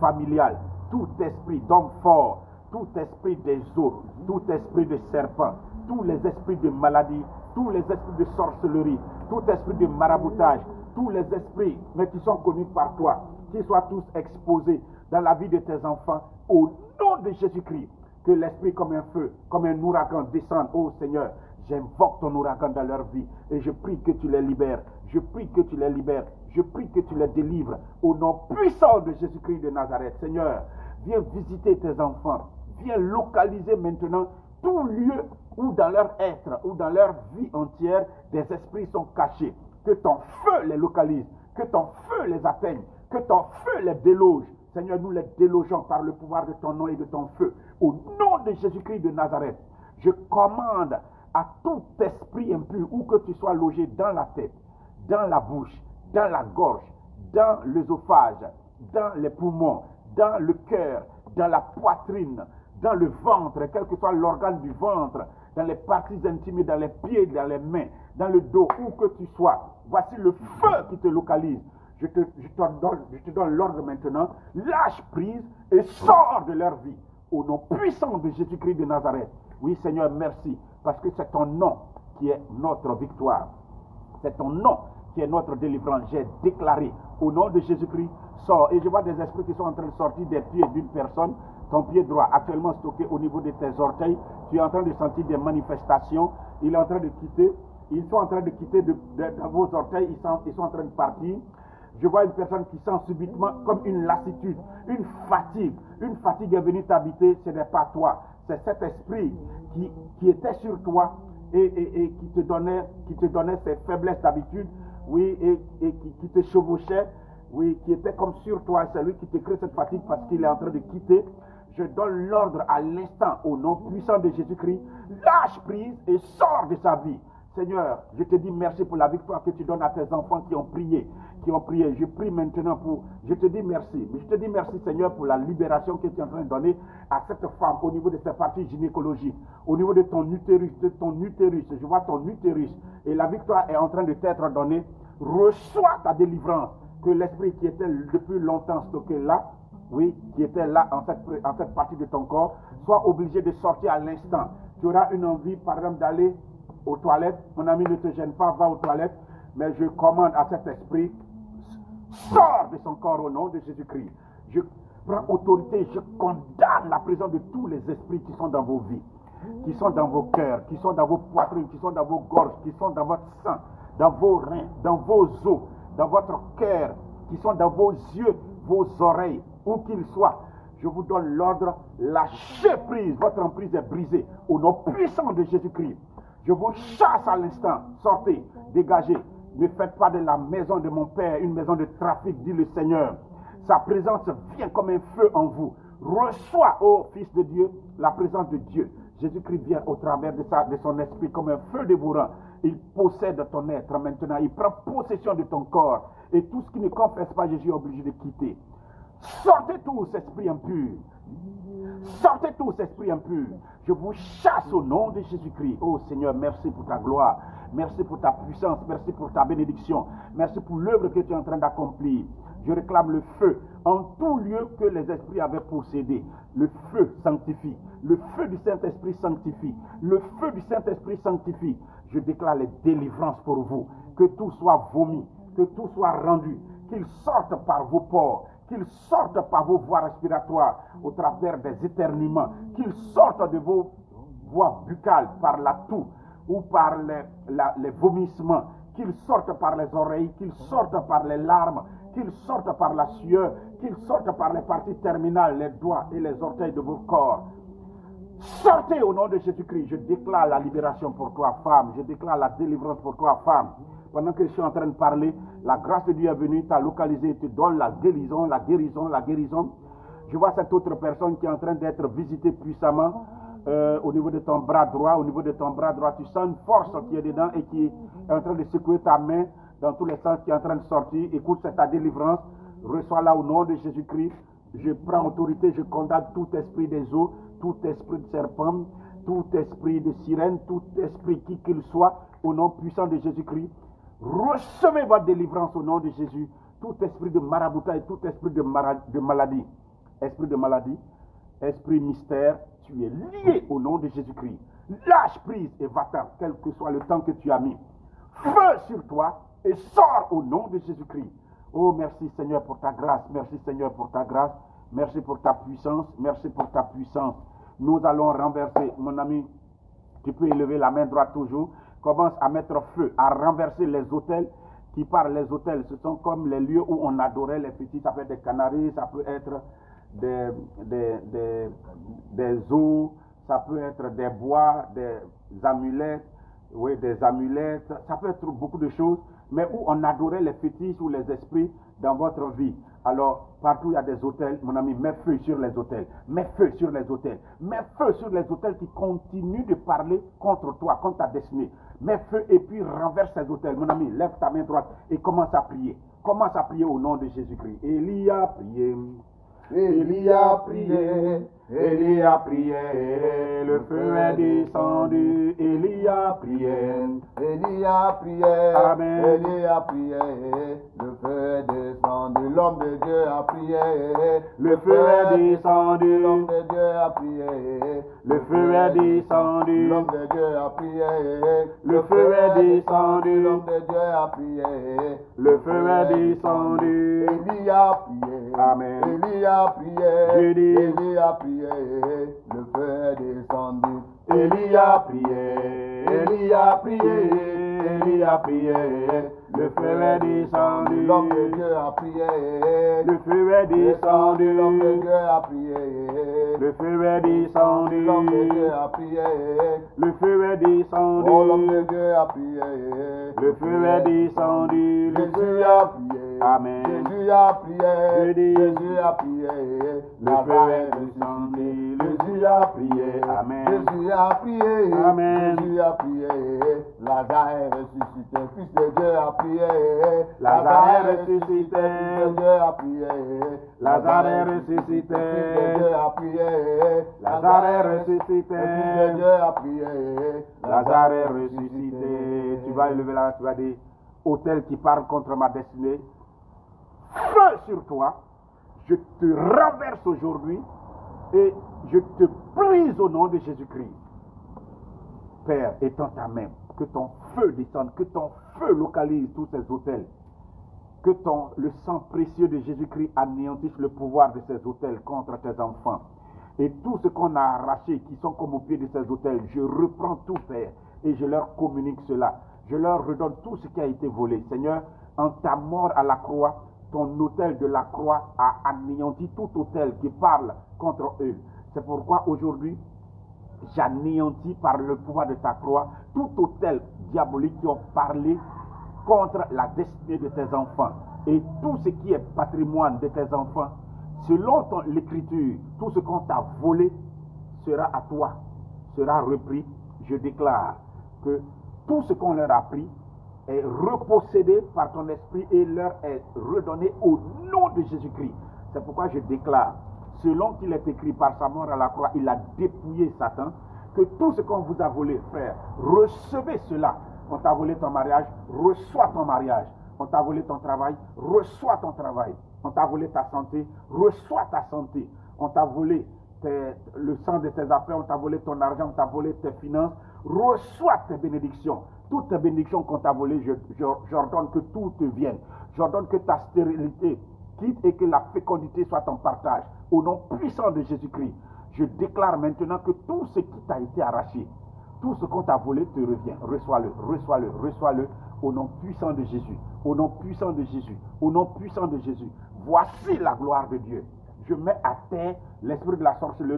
familial, tout esprit d'homme fort, tout esprit des eaux, tout esprit de serpent, tous les esprits de maladie, tous les esprits de sorcellerie, tout esprit de maraboutage, tous les esprits, mais qui sont connus par toi, qu'ils soient tous exposés dans la vie de tes enfants, au nom de Jésus-Christ, que l'esprit comme un feu, comme un ouragan descende, ô Seigneur, j'invoque ton ouragan dans leur vie, et je prie que tu les libères, je prie que tu les libères, je prie que tu les délivres, au nom puissant de Jésus-Christ de Nazareth. Seigneur, viens visiter tes enfants, viens localiser maintenant tout lieu où dans leur être, ou dans leur vie entière, des esprits sont cachés. Que ton feu les localise, que ton feu les atteigne, que ton feu les déloge. Seigneur, nous les délogeons par le pouvoir de ton nom et de ton feu. Au nom de Jésus-Christ de Nazareth, je commande à tout esprit impur, où que tu sois logé dans la tête, dans la bouche, dans la gorge, dans l'œsophage, dans les poumons, dans le cœur, dans la poitrine, dans le ventre, quel que soit l'organe du ventre, dans les parties intimes, dans les pieds, dans les mains, dans le dos, où que tu sois. Voici le feu qui te localise. Je te donne l'ordre maintenant. Lâche prise et sors de leur vie. Au nom puissant de Jésus-Christ de Nazareth. Oui, Seigneur, merci. Parce que c'est ton nom qui est notre victoire. C'est ton nom qui est notre délivrance. J'ai déclaré au nom de Jésus-Christ, sors. Et je vois des esprits qui sont en train de sortir des pieds d'une personne. Ton pied droit, actuellement stocké au niveau de tes orteils. Tu es en train de sentir des manifestations. Il est en train de quitter. Ils sont en train de quitter dans vos orteils. Ils sont en train de partir. Je vois une personne qui sent subitement comme une lassitude, une fatigue. Une fatigue est venue t'habiter, ce n'est pas toi. C'est cet esprit qui était sur toi et qui te donnait ces faiblesses d'habitude, oui, et qui te chevauchait, oui, qui était comme sur toi. C'est lui qui te crée cette fatigue parce qu'il est en train de quitter. Je donne l'ordre à l'instant au nom puissant de Jésus-Christ. Lâche prise et sors de sa vie. Seigneur, je te dis merci pour la victoire que tu donnes à tes enfants qui ont prié. Je prie maintenant pour... Je te dis merci. Mais je te dis merci, Seigneur, pour la libération que tu es en train de donner à cette femme au niveau de ses parties gynécologiques, au niveau de ton utérus, Je vois ton utérus. Et la victoire est en train de t'être donnée. Reçois ta délivrance. Que l'esprit qui était depuis longtemps stocké là, oui, qui était là en cette partie de ton corps, soit obligé de sortir à l'instant. Tu auras une envie, par exemple, d'aller aux toilettes. Mon ami, ne te gêne pas, va aux toilettes. Mais je commande à cet esprit, sors de son corps au nom de Jésus-Christ. Je prends autorité, je condamne la présence de tous les esprits qui sont dans vos vies, qui sont dans vos cœurs, qui sont dans vos poitrines, qui sont dans vos gorges, qui sont dans votre sang, dans vos reins, dans vos os, dans votre cœur, qui sont dans vos yeux, vos oreilles, où qu'ils soient. Je vous donne l'ordre, lâchez prise, votre emprise est brisée, au nom puissant de Jésus-Christ. Je vous chasse à l'instant, sortez, dégagez. Ne faites pas de la maison de mon Père une maison de trafic, dit le Seigneur. Sa présence vient comme un feu en vous. Reçois, ô Fils de Dieu, la présence de Dieu. Jésus-Christ vient au travers de son esprit comme un feu dévorant. Il possède ton être maintenant. Il prend possession de ton corps. Et tout ce qui ne confesse pas Jésus est obligé de quitter. Sortez tous, esprits impurs. Sortez tous, esprits impurs. Je vous chasse au nom de Jésus-Christ. Oh Seigneur, merci pour ta gloire. Merci pour ta puissance. Merci pour ta bénédiction. Merci pour l'œuvre que tu es en train d'accomplir. Je réclame le feu en tout lieu que les esprits avaient possédé. Le feu sanctifie. Le feu du Saint-Esprit sanctifie. Le feu du Saint-Esprit sanctifie. Je déclare les délivrances pour vous. Que tout soit vomi. Que tout soit rendu. Qu'il sorte par vos pores. Qu'il sorte par vos voies respiratoires au travers des éternuements. Qu'il sorte de vos voies buccales par la toux ou par les vomissements. Qu'il sorte par les oreilles. Qu'il sorte par les larmes. Qu'il sorte par la sueur. Qu'il sorte par les parties terminales, les doigts et les orteils de vos corps. Sortez au nom de Jésus-Christ. Je déclare la libération pour toi, femme. Je déclare la délivrance pour toi, femme. Pendant que je suis en train de parler, la grâce de Dieu est venue, t'a localisé, te donne la guérison, la guérison, la guérison. Je vois cette autre personne qui est en train d'être visitée puissamment au niveau de ton bras droit. Au niveau de ton bras droit, tu sens une force qui est dedans et qui est en train de secouer ta main dans tous les sens, qui est en train de sortir. Écoute, c'est ta délivrance. Reçois-la au nom de Jésus-Christ. Je prends autorité, je condamne tout esprit des eaux, tout esprit de serpent, tout esprit de sirène, tout esprit qui qu'il soit, au nom puissant de Jésus-Christ. Recevez votre délivrance au nom de Jésus. Tout esprit de maraboutage, tout esprit de maladie, esprit de maladie, esprit mystère, tu es lié au nom de Jésus-Christ. Lâche prise et va-t'en, quel que soit le temps que tu as mis. Feu sur toi et sors au nom de Jésus-Christ. Oh, merci Seigneur pour ta grâce, merci Seigneur pour ta grâce, merci pour ta puissance, merci pour ta puissance. Nous allons renverser, mon ami, tu peux élever la main droite toujours, commence à mettre feu, à renverser les autels. Qui parlent les autels, ce sont comme les lieux où on adorait les petits, ça peut être des canaries, ça peut être des os, ça peut être des bois, des amulettes, oui, des amulettes, ça peut être beaucoup de choses, mais où on adorait les fétiches ou les esprits dans votre vie. Alors, partout il y a des autels, mon ami, mets feu sur les autels, mets feu sur les autels, mets feu sur les autels qui continuent de parler contre toi, contre ta destinée. Mets feu et puis renverse ces autels. Mon ami, lève ta main droite et commence à prier. Commence à prier au nom de Jésus-Christ. Élie a prié. Élie a prié, Élie a prié, le feu est descendu, Élie a prié, Élie a prié, Amen. Élie a prié, le feu est descendu, l'homme de Dieu a prié, le feu est descendu, l'homme de Dieu a prié, le feu est descendu, l'homme de Dieu a prié, le feu est descendu, l'homme de Dieu a prié, le feu est descendu, Élie a prié, Amen. Élie a prié, Je dis, Élie a prié, le feu est descendu, Élie a prié, Élie a prié, Élie a prié, le feu est descendu, l'homme de Dieu a prié, le feu est descendu, l'homme de Dieu a prié, le feu est descendu, l'homme de Dieu a prié, le feu est descendu, oh l'homme de Dieu a prié, le feu est descendu, Jésus a prié, Amen. Jésus a prié, Je dis, Jésus a prié, le feu est descendu, Jésus a prié, Amen. Jésus a prié, Amen. Jésus a prié, Lazare est ressuscité, fils de Dieu a prié, Lazare est ressuscité, fils de Dieu a prié, Lazare est ressuscité, fils de Dieu a prié, Lazare est ressuscité, fils de Dieu a prié, Lazare est ressuscité. Tu vas élever là, tu vas dire, autel qui parle contre ma destinée, feu sur toi, je te renverse aujourd'hui et je te brise au nom de Jésus-Christ. Père, étends ta main, que ton feu descende, que ton feu localise tous ces autels, que le sang précieux de Jésus-Christ anéantisse le pouvoir de ces autels contre tes enfants. Et tout ce qu'on a arraché, qui sont comme au pied de ces autels, je reprends tout, Père, et je leur communique cela. Je leur redonne tout ce qui a été volé. Seigneur, en ta mort à la croix, ton autel de la croix a anéanti tout autel qui parle contre eux. C'est pourquoi aujourd'hui, j'anéantis par le pouvoir de ta croix tout autel diabolique qui ont parlé contre la destinée de tes enfants. Et tout ce qui est patrimoine de tes enfants, selon l'écriture, tout ce qu'on t'a volé sera à toi, sera repris. Je déclare que tout ce qu'on leur a pris est repossédé par ton esprit et leur est redonné au nom de Jésus-Christ. C'est pourquoi je déclare, selon qu'il est écrit par sa mort à la croix, il a dépouillé Satan, que tout ce qu'on vous a volé, frère, recevez cela. On t'a volé ton mariage, reçois ton mariage. On t'a volé ton travail, reçois ton travail. On t'a volé ta santé, reçois ta santé. On t'a volé le sang de tes affaires, on t'a volé ton argent, on t'a volé tes finances, reçois tes bénédictions. Toutes tes bénédictions qu'on t'a volées, j'ordonne que tout te vienne. J'ordonne que ta stérilité quitte et que la fécondité soit ton partage. Au nom puissant de Jésus-Christ, je déclare maintenant que tout ce qui t'a été arraché, tout ce qu'on t'a volé te revient. Reçois-le, reçois-le, reçois-le au nom puissant de Jésus. Au nom puissant de Jésus. Au nom puissant de Jésus. Voici la gloire de Dieu. Je mets à terre l'esprit de la sorcellerie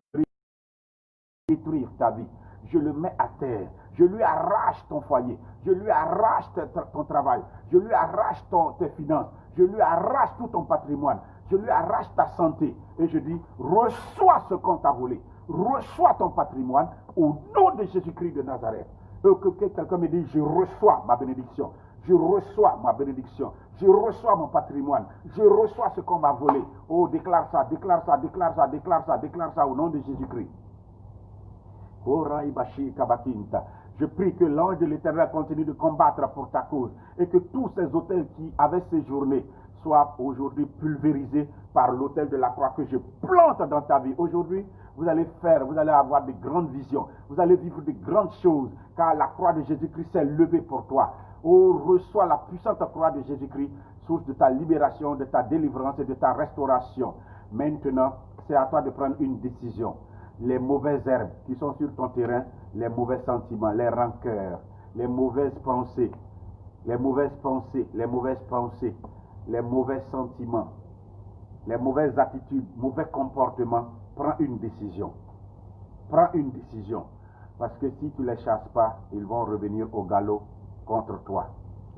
détruire ta vie. Je le mets à terre. Je lui arrache ton foyer. Je lui arrache ton travail. Je lui arrache tes finances. Je lui arrache tout ton patrimoine. Je lui arrache ta santé. Et je dis, reçois ce qu'on t'a volé. Reçois ton patrimoine au nom de Jésus-Christ de Nazareth. Que quelqu'un me dise, je reçois ma bénédiction. Je reçois ma bénédiction. Je reçois mon patrimoine. Je reçois ce qu'on m'a volé. Oh, déclare ça, déclare ça, déclare ça, déclare ça, déclare ça au nom de Jésus-Christ. Je prie que l'ange de l'Éternel continue de combattre pour ta cause et que tous ces autels qui avaient séjourné soient aujourd'hui pulvérisés par l'autel de la croix que je plante dans ta vie. Aujourd'hui, vous allez avoir de grandes visions. Vous allez vivre de grandes choses car la croix de Jésus-Christ s'est levée pour toi. Oh, reçois la puissante croix de Jésus-Christ, source de ta libération, de ta délivrance et de ta restauration. Maintenant, c'est à toi de prendre une décision. Les mauvaises herbes qui sont sur ton terrain, les mauvais sentiments, les rancœurs, les mauvaises pensées, les mauvaises pensées, les mauvaises pensées, les mauvais sentiments, les mauvaises attitudes, mauvais comportements, prends une décision. Prends une décision. Parce que si tu ne les chasses pas, ils vont revenir au galop contre toi.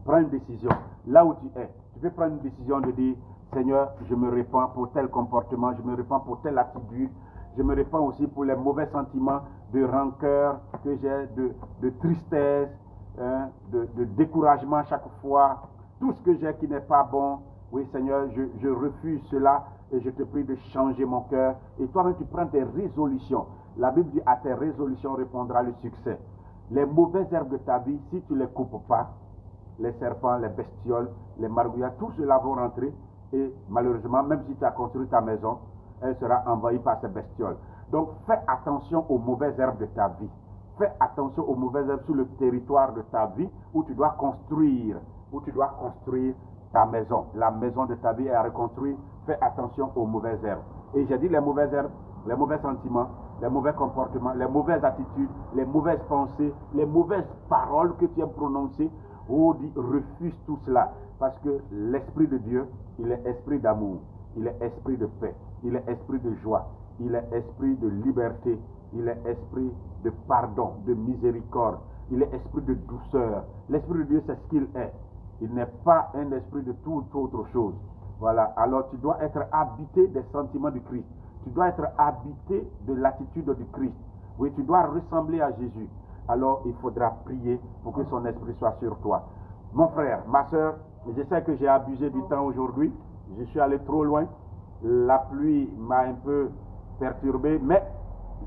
Prends une décision. Là où tu es, tu peux prendre une décision de dire, Seigneur, je me répands pour tel comportement, je me répands pour telle attitude, je me répands aussi pour les mauvais sentiments de rancœur que j'ai, de tristesse, de découragement à chaque fois. Tout ce que j'ai qui n'est pas bon, oui Seigneur, je refuse cela et je te prie de changer mon cœur. Et toi-même tu prends des résolutions. La Bible dit à tes résolutions répondra le succès. Les mauvaises herbes de ta vie, si tu ne les coupes pas, les serpents, les bestioles, les margouillards, tout cela vont rentrer et malheureusement, même si tu as construit ta maison, elle sera envahie par ces bestioles. Donc, fais attention aux mauvaises herbes de ta vie. Fais attention aux mauvaises herbes sur le territoire de ta vie où tu dois construire ta maison. La maison de ta vie est à reconstruire. Fais attention aux mauvaises herbes. Et j'ai dit les mauvaises herbes, les mauvais sentiments, les mauvais comportements, les mauvaises attitudes, les mauvaises pensées, les mauvaises paroles que tu as prononcées. Oh, dis, refuse tout cela. Parce que l'Esprit de Dieu, il est esprit d'amour, il est esprit de paix, il est esprit de joie, il est esprit de liberté, il est esprit de pardon, de miséricorde, il est esprit de douceur. L'Esprit de Dieu, c'est ce qu'il est. Il n'est pas un esprit de toute autre chose. Voilà, alors tu dois être habité des sentiments du Christ. Tu dois être habité de l'attitude du Christ. Oui, tu dois ressembler à Jésus. Alors, il faudra prier pour que son esprit soit sur toi. Mon frère, ma soeur, je sais que j'ai abusé du temps aujourd'hui. Je suis allé trop loin. La pluie m'a un peu perturbé. Mais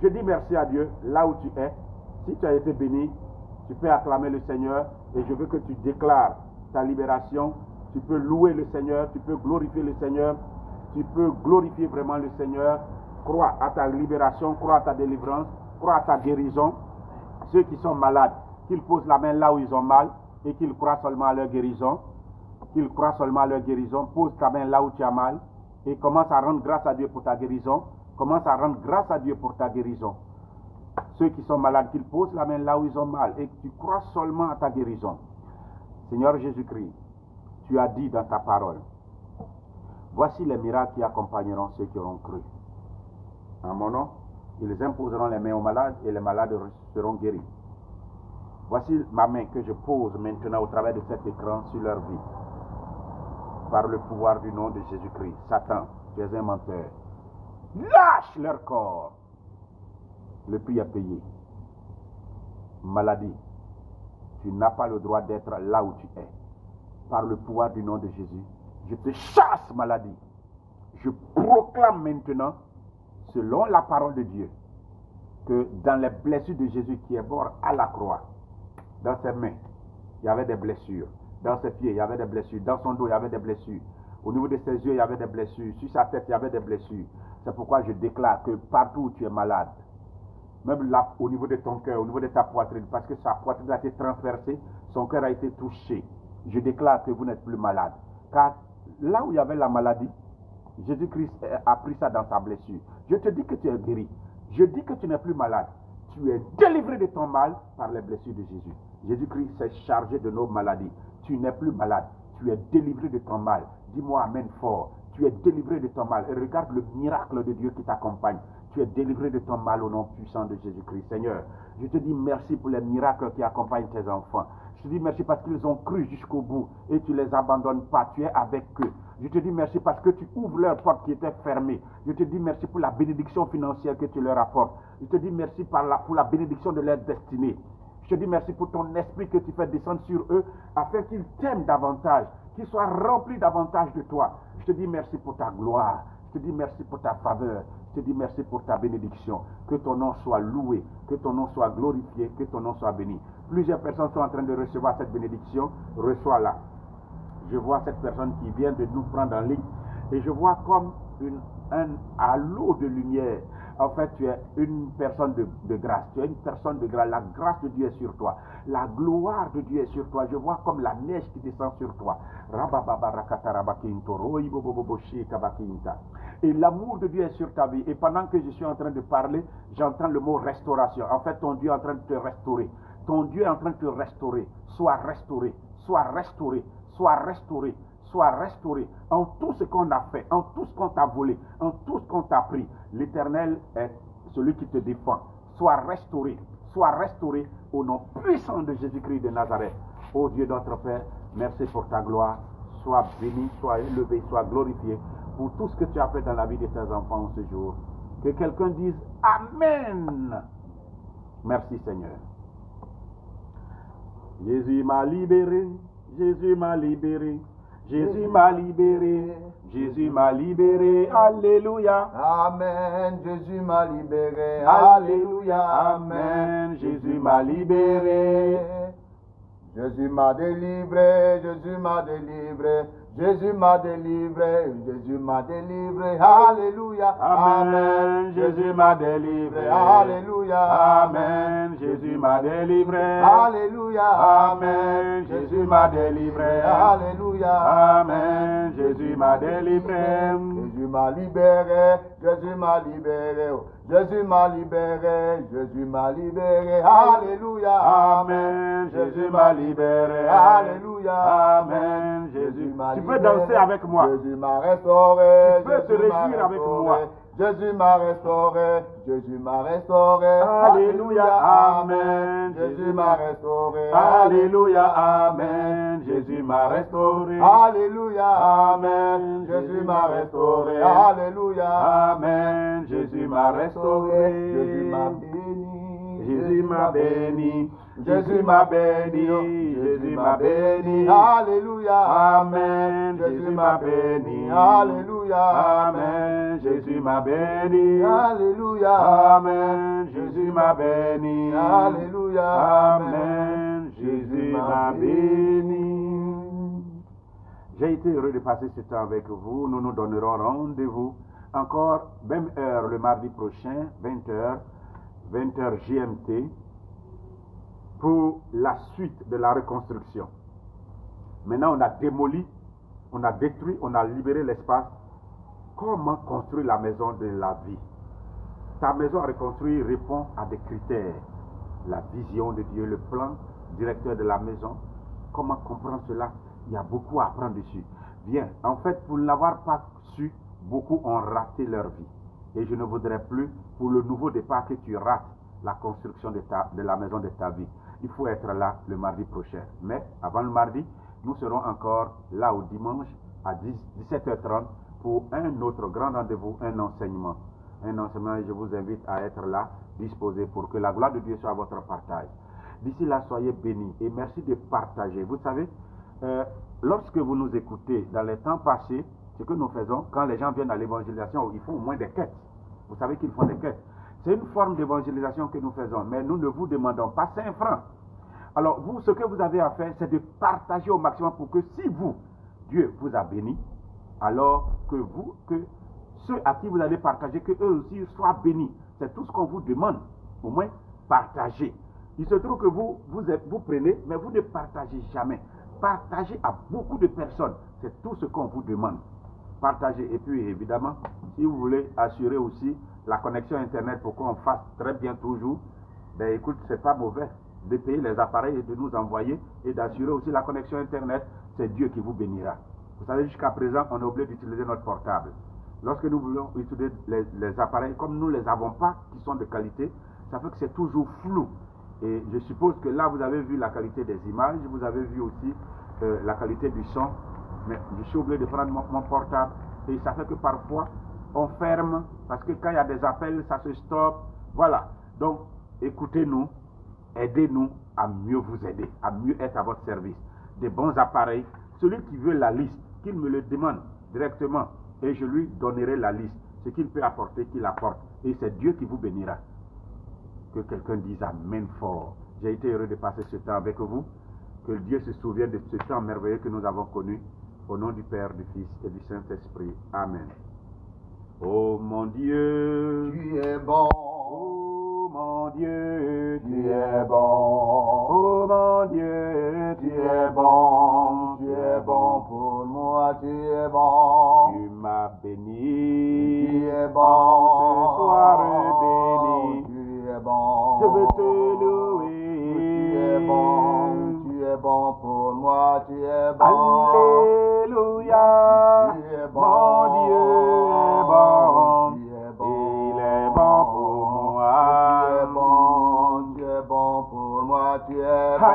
je dis merci à Dieu, là où tu es. Si tu as été béni, tu peux acclamer le Seigneur. Et je veux que tu déclares ta libération. Tu peux louer le Seigneur. Tu peux glorifier le Seigneur. Tu peux glorifier vraiment le Seigneur. Crois à ta libération. Crois à ta délivrance. Crois à ta guérison. Ceux qui sont malades, qu'ils posent la main là où ils ont mal et qu'ils croient seulement à leur guérison. Qu'ils croient seulement à leur guérison. Pose ta main là où tu as mal et commence à rendre grâce à Dieu pour ta guérison. Commence à rendre grâce à Dieu pour ta guérison. Ceux qui sont malades, qu'ils posent la main là où ils ont mal et que tu crois seulement à ta guérison. Seigneur Jésus-Christ, tu as dit dans ta parole, voici les miracles qui accompagneront ceux qui auront cru. En mon nom, ils imposeront les mains aux malades et les malades seront guéris. Voici ma main que je pose maintenant au travers de cet écran sur leur vie. Par le pouvoir du nom de Jésus-Christ. Satan, tu es un menteur. Lâche leur corps. Le prix est payé. Maladie, tu n'as pas le droit d'être là où tu es. Par le pouvoir du nom de Jésus, je te chasse, maladie. Je proclame maintenant, selon la parole de Dieu, que dans les blessures de Jésus qui est mort à la croix, dans ses mains, il y avait des blessures. Dans ses pieds, il y avait des blessures. Dans son dos, il y avait des blessures. Au niveau de ses yeux, il y avait des blessures. Sur sa tête, il y avait des blessures. C'est pourquoi je déclare que partout où tu es malade, même là, au niveau de ton cœur, au niveau de ta poitrine, parce que sa poitrine a été transpercée, son cœur a été touché. Je déclare que vous n'êtes plus malade. Car là où il y avait la maladie, Jésus-Christ a pris ça dans sa blessure. Je te dis que tu es guéri. Je dis que tu n'es plus malade. Tu es délivré de ton mal par les blessures de Jésus. Jésus-Christ s'est chargé de nos maladies. Tu n'es plus malade. Tu es délivré de ton mal. Dis-moi amen fort. Tu es délivré de ton mal. Et regarde le miracle de Dieu qui t'accompagne. tu es délivré de ton mal au nom puissant de Jésus-Christ. Seigneur, je te dis merci pour les miracles qui accompagnent tes enfants. Je te dis merci parce qu'ils ont cru jusqu'au bout et tu ne les abandonnes pas, tu es avec eux. Je te dis merci parce que tu ouvres leurs portes qui étaient fermées. Je te dis merci pour la bénédiction financière que tu leur apportes. Je te dis merci pour la bénédiction de leur destinée. Je te dis merci pour ton esprit que tu fais descendre sur eux afin qu'ils t'aiment davantage, qu'ils soient remplis davantage de toi. Je te dis merci pour ta gloire. Je te dis merci pour ta faveur. Je te dis merci pour ta bénédiction. Que ton nom soit loué, que ton nom soit glorifié, que ton nom soit béni. Plusieurs personnes sont en train de recevoir cette bénédiction. Reçois-la. Je vois cette personne qui vient de nous prendre en ligne et je vois comme un halo de lumière. En fait, tu es une personne de grâce. Tu es une personne de grâce. La grâce de Dieu est sur toi. La gloire de Dieu est sur toi. Je vois comme la neige qui descend sur toi. Et l'amour de Dieu est sur ta vie. Et pendant que je suis en train de parler, j'entends le mot restauration. En fait, ton Dieu est en train de te restaurer. Ton Dieu est en train de te restaurer. Sois restauré. Sois restauré. Sois restauré. Sois restauré en tout ce qu'on a fait, en tout ce qu'on t'a volé, en tout ce qu'on t'a pris. L'Éternel est celui qui te défend. Sois restauré au nom puissant de Jésus-Christ de Nazareth. Ô Dieu notre Père, merci pour ta gloire. Sois béni, sois élevé, sois glorifié pour tout ce que tu as fait dans la vie de tes enfants ce jour. Que quelqu'un dise Amen. Merci Seigneur. Jésus m'a libéré, Jésus m'a libéré. Jésus m'a libéré, Jésus m'a libéré, Alléluia. Amen, Jésus m'a libéré, Alléluia. Amen, Jésus m'a libéré. Jésus m'a délivré, Jésus m'a délivré. Jésus m'a délivré, Jésus m'a délivré, Alléluia. Amen, Jésus m'a délivré, Alléluia. Amen, Jésus m'a délivré, Alléluia. Amen, Jésus m'a délivré, Alléluia. Amen, Jésus m'a délivré. Jésus m'a libéré, Jésus m'a libéré, Jésus m'a libéré, Jésus m'a libéré, Alléluia. Amen, Jésus m'a libéré, Alléluia. Amen, Jésus m'a libéré. Tu peux danser avec moi. Jésus m'a restauré. Tu peux te réjouir avec moi. Jésus m'a restauré. Jésus m'a restauré. Alléluia. Amen. Jésus m'a restauré. Alléluia. Amen. Jésus m'a restauré. Alléluia. Amen. Jésus m'a restauré. Alléluia. Amen. Jésus m'a restauré. Jésus m'a béni. Jésus m'a béni. Jésus m'a béni, Jésus m'a béni, Alléluia, Amen, Jésus m'a béni, Alléluia, Amen, Jésus m'a béni, Alléluia, Amen, Jésus m'a béni, Alléluia, Amen, Jésus m'a béni. J'ai été heureux de passer ce temps avec vous. Nous nous donnerons rendez-vous encore même heure le mardi prochain, 20h GMT. Pour la suite de la reconstruction. Maintenant, on a démoli, on a détruit, on a libéré l'espace. Comment construire la maison de la vie? Ta maison à reconstruire répond à des critères. La vision de Dieu, le plan directeur de la maison. Comment comprendre cela? Il y a beaucoup à apprendre dessus. Bien, en fait, pour ne l'avoir pas su, beaucoup ont raté leur vie. Et je ne voudrais plus, pour le nouveau départ, que tu rates la construction de la maison de ta vie. Il faut être là le mardi prochain. Mais avant le mardi, nous serons encore là au dimanche à 17h30 pour un autre grand rendez-vous, un enseignement. Un enseignement et je vous invite à être là, disposé pour que la gloire de Dieu soit à votre partage. D'ici là, soyez bénis et merci de partager. Vous savez, lorsque vous nous écoutez, dans les temps passés, ce que nous faisons, quand les gens viennent à l'évangélisation, ils font au moins des quêtes. Vous savez qu'ils font des quêtes. C'est une forme d'évangélisation que nous faisons, mais nous ne vous demandons pas 5 francs. Alors, vous, ce que vous avez à faire, c'est de partager au maximum pour que si vous, Dieu vous a béni, alors que ceux à qui vous allez partager, que eux aussi soient bénis. C'est tout ce qu'on vous demande. Au moins, partagez. Il se trouve que vous prenez, mais vous ne partagez jamais. Partagez à beaucoup de personnes. C'est tout ce qu'on vous demande. Partagez. Et puis, évidemment, si vous voulez assurer aussi la connexion Internet pour qu'on fasse très bien toujours, ben écoute, c'est pas mauvais de payer les appareils et de nous envoyer et d'assurer aussi la connexion Internet. C'est Dieu qui vous bénira. Vous savez, jusqu'à présent, on est obligé d'utiliser notre portable. Lorsque nous voulons utiliser les appareils, comme nous ne les avons pas, qui sont de qualité, ça fait que c'est toujours flou. Et je suppose que là, vous avez vu la qualité des images, vous avez vu aussi la qualité du son. Mais je suis obligé de prendre mon portable. Et ça fait que parfois, on ferme, parce que quand il y a des appels, ça se stoppe. Voilà. Donc, écoutez-nous, aidez-nous à mieux vous aider, à mieux être à votre service. Des bons appareils. Celui qui veut la liste, qu'il me le demande directement. Et je lui donnerai la liste. Ce qu'il peut apporter, qu'il apporte. Et c'est Dieu qui vous bénira. Que quelqu'un dise Amen fort. J'ai été heureux de passer ce temps avec vous. Que Dieu se souvienne de ce temps merveilleux que nous avons connu. Au nom du Père, du Fils et du Saint-Esprit. Amen. Oh mon Dieu, Tu es bon. oh mon Dieu, Tu es bon. oh mon Dieu, Tu es bon. Tu es bon pour moi. Tu es bon. Tu m'as béni. Tu es bon. En ce soir béni. Tu es bon. Je veux te louer. Tu es bon. Tu es bon pour moi. Tu es bon. Alléluia. Tu es bon. Mon Dieu est bon. Tu es bon. Il est bon pour moi. Tu es bon. Tu es bon pour moi. Tu es bon.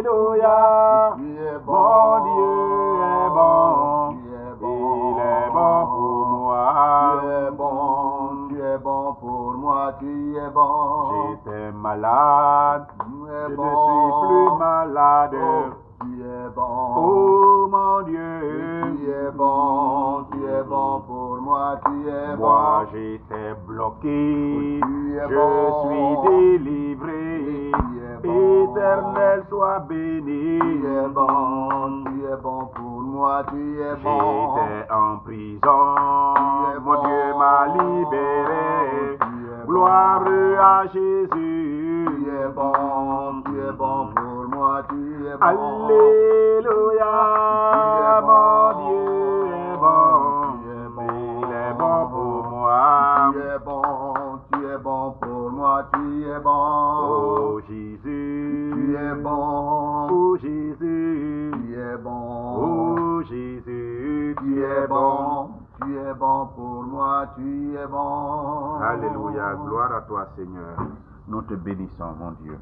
Alléluia. Tu es bon. Mon Dieu est bon. Tu es bon. Il est bon pour moi. Tu es bon. Tu es bon pour moi. Tu es bon. J'étais malade. Tu Je es ne bon. suis plus malade. Oh, tu es bon. Oh mon Dieu. Tu es bon. Tu es bon pour moi. Tu es bon. Moi j'étais bloqué. Tu es Je bon. suis délivré. Tu es bon. Éternel soit béni. Tu es bon. Tu es bon pour moi. Tu es bon. J'étais en prison. Tu es Mon bon. Dieu m'a libéré. Tu es Gloire bon. à Jésus. Tu es bon. Tu es bon pour moi. Tu es bon. Alléluia. Tu es bon. Mon Dieu est bon. Tu es bon. Il est bon pour moi. Tu es bon. Tu es bon pour moi. Tu es bon. Oh Jésus. Tu es bon. Oh Jésus. Tu es bon. Oh Jésus. Tu es bon. Tu es bon pour moi. Tu es bon. Alléluia. Gloire à toi, Seigneur. Nous te bénissons, mon Dieu.